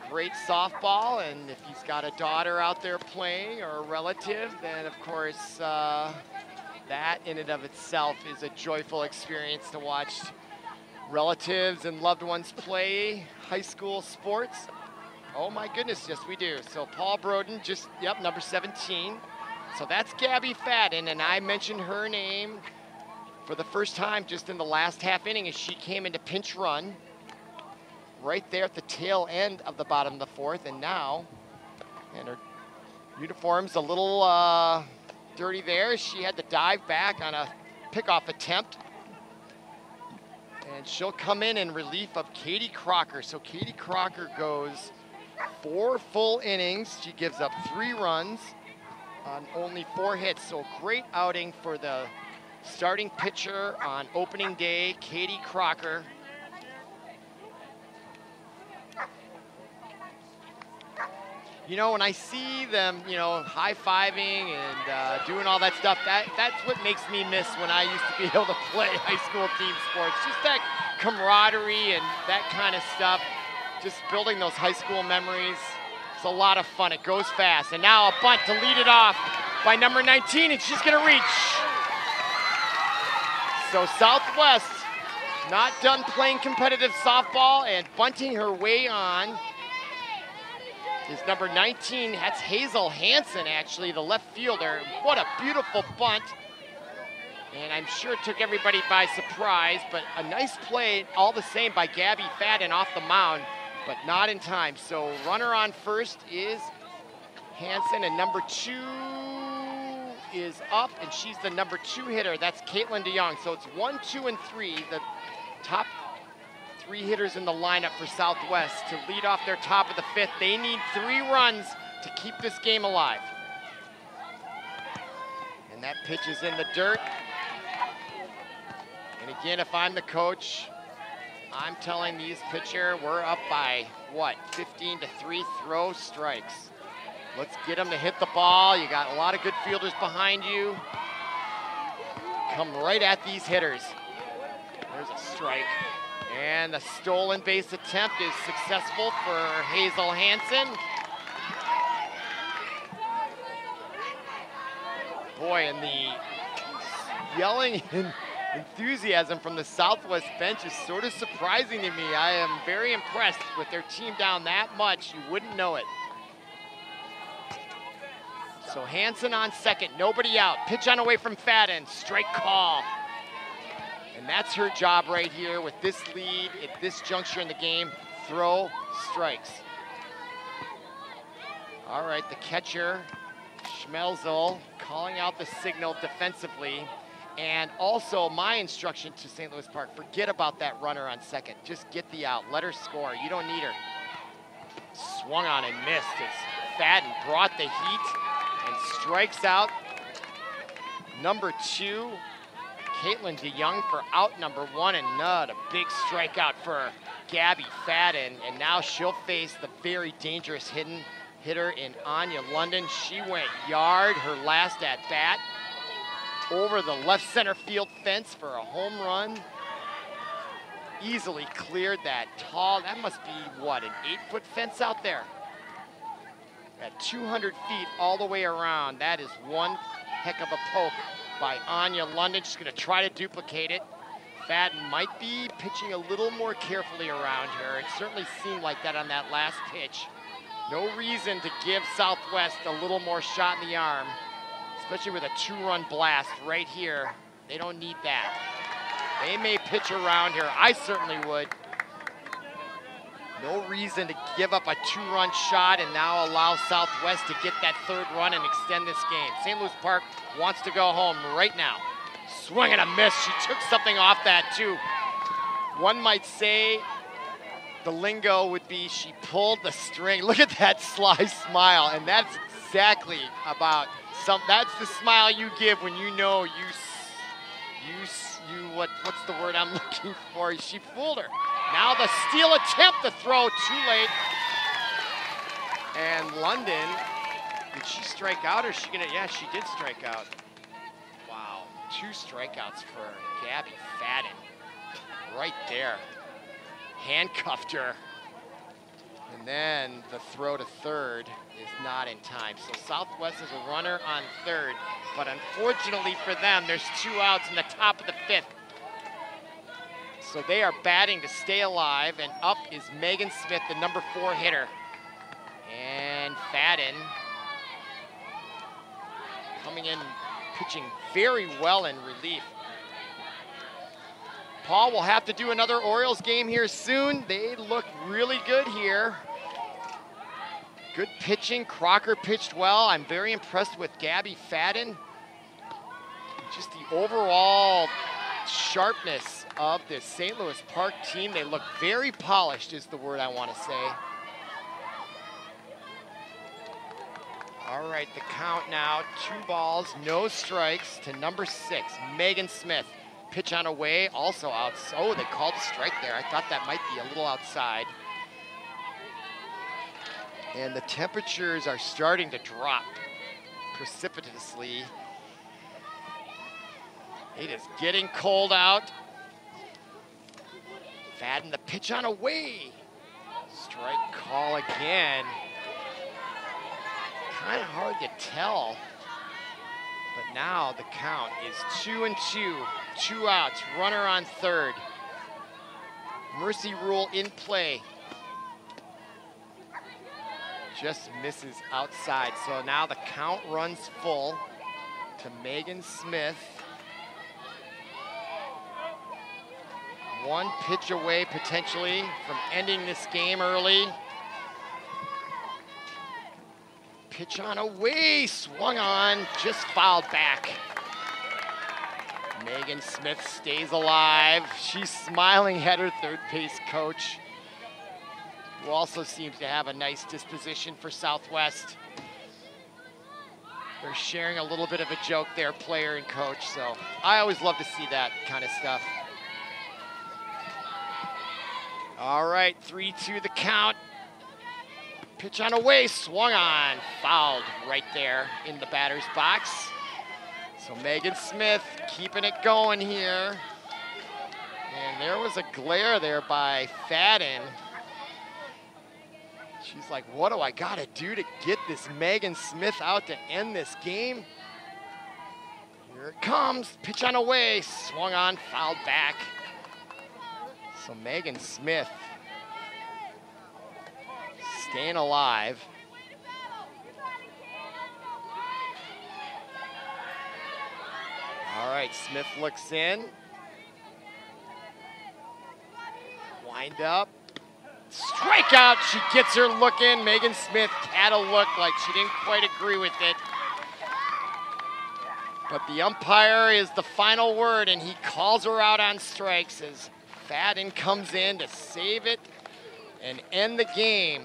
great softball. And if he's got a daughter out there playing or a relative, then of course that in and of itself is a joyful experience to watch relatives and loved ones play high school sports. Oh my goodness, yes we do. So Paul Broden, number 17. So that's Gabby Fadden, and I mentioned her name for the first time just in the last half inning as she came into pinch run right there at the tail end of the bottom of the fourth. And now, and her uniform's a little dirty there. She had to dive back on a pickoff attempt. And she'll come in relief of Katie Crocker. So Katie Crocker goes 4 full innings. She gives up 3 runs on only 4 hits. So great outing for the starting pitcher on opening day, Katie Crocker. You know, when I see them, you know, high-fiving and doing all that stuff, that's what makes me miss when I used to be able to play high school team sports. Just that camaraderie and that kind of stuff. Just building those high school memories. It's a lot of fun. It goes fast. And now a bunt to lead it off by number 19, and she's gonna reach. So Southwest not done playing competitive softball, and bunting her way on is number 19. That's Hazel Hansen, actually, the left fielder. What a beautiful bunt. And I'm sure it took everybody by surprise, but a nice play all the same by Gabby Fadden off the mound, but not in time. So runner on first is Hansen, and number 2 is up, and she's the number 2 hitter. That's Caitlin DeYoung. So it's 1, 2, and 3, the top 3 hitters in the lineup for Southwest to lead off their top of the 5th. They need 3 runs to keep this game alive. And that pitch is in the dirt. And again, if I'm the coach, I'm telling these pitcher, we're up by, what, 15-3, throw strikes. Let's get them to hit the ball. You got a lot of good fielders behind you. Come right at these hitters. There's a strike. And the stolen base attempt is successful for Hazel Hansen. Boy, and the yelling and enthusiasm from the Southwest bench is sort of surprising to me. I am very impressed with their team down that much. You wouldn't know it. So Hansen on second, nobody out. Pitch on away from Fadden, strike call. And that's her job right here with this lead at this juncture in the game. Throw strikes. All right, the catcher, Schmelzer, calling out the signal defensively. And also my instruction to St. Louis Park, forget about that runner on second. Just get the out, let her score. You don't need her. swung on and missed as Fadden brought the heat and strikes out number 2, Caitlin DeYoung, for out number 1, and not a big strikeout for Gabby Fadden. And now she'll face the very dangerous hitter in Anya London. She went yard her last at bat over the left center field fence for a home run. Easily cleared that tall, that must be what, an 8-foot fence out there? At 200 feet all the way around. That is one heck of a poke by Anya London. She's gonna try to duplicate it. Fadden might be pitching a little more carefully around her. It certainly seemed like that on that last pitch. No reason to give Southwest a little more shot in the arm, especially with a 2-run blast right here. They don't need that. They may pitch around her. I certainly would. No reason to give up a 2-run shot and now allow Southwest to get that 3rd run and extend this game. St. Louis Park wants to go home right now. Swing and a miss. She took something off that too. One might say the lingo would be she pulled the string. Look at that sly smile, and that's exactly about that's the smile you give when you know what's the word I'm looking for? She fooled her. Now the steal attempt to throw, too late. And London, did she strike out or is she gonna, yeah, she did strike out. Wow, 2 strikeouts for Gabby Fadden. Right there. Handcuffed her. And then the throw to 3rd is not in time. So Southwest is a runner on 3rd, but unfortunately for them, there's 2 outs in the top of the 5th. So they are batting to stay alive, and up is Megan Smith, the number 4 hitter. And Fadden coming in, pitching very well in relief. Paul will have to do another Orioles game here soon. They look really good here. Good pitching. Crocker pitched well. I'm very impressed with Gabby Fadden. Just the overall sharpness of this St. Louis Park team. They look very polished is the word I want to say. All right, the count now, 2 balls, no strikes to number 6, Megan Smith. Pitch on away, also out. Oh, they called a strike there. I thought that might be a little outside. And the temperatures are starting to drop precipitously. It is getting cold out. Fadden, the pitch on away. Strike call again. Kind of hard to tell. But now the count is 2-2, 2 outs, runner on 3rd. Mercy rule in play. Just misses outside. So now the count runs full to Megan Smith. 1 pitch away potentially from ending this game early. Pitch on away, swung on, just fouled back. Megan Smith stays alive. She's smiling at her 3rd base coach, who also seems to have a nice disposition for Southwest. They're sharing a little bit of a joke there, player and coach, so I always love to see that kind of stuff. All right, 3-2 the count. Pitch on away, swung on, fouled right there in the batter's box. So Megan Smith keeping it going here. And there was a glare there by Fadden. She's like, what do I gotta do to get this Megan Smith out to end this game? Here it comes, pitch on away, swung on, fouled back. So Megan Smith staying alive. All right, Smith looks in. Wind up. Strikeout, she gets her look in. Megan Smith had a look like she didn't quite agree with it. But the umpire is the final word, and he calls her out on strikes as Fadden comes in to save it and end the game.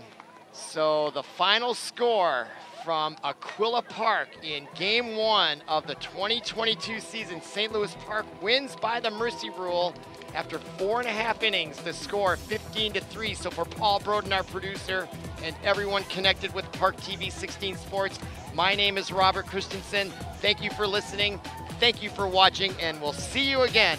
So the final score from Aquila Park in Game 1 of the 2022 season, St. Louis Park wins by the mercy rule after 4.5 innings. The score 15-3. So for Paul Broden, our producer, and everyone connected with ParkTV 16 Sports, my name is Robert Christensen. Thank you for listening. Thank you for watching, and we'll see you again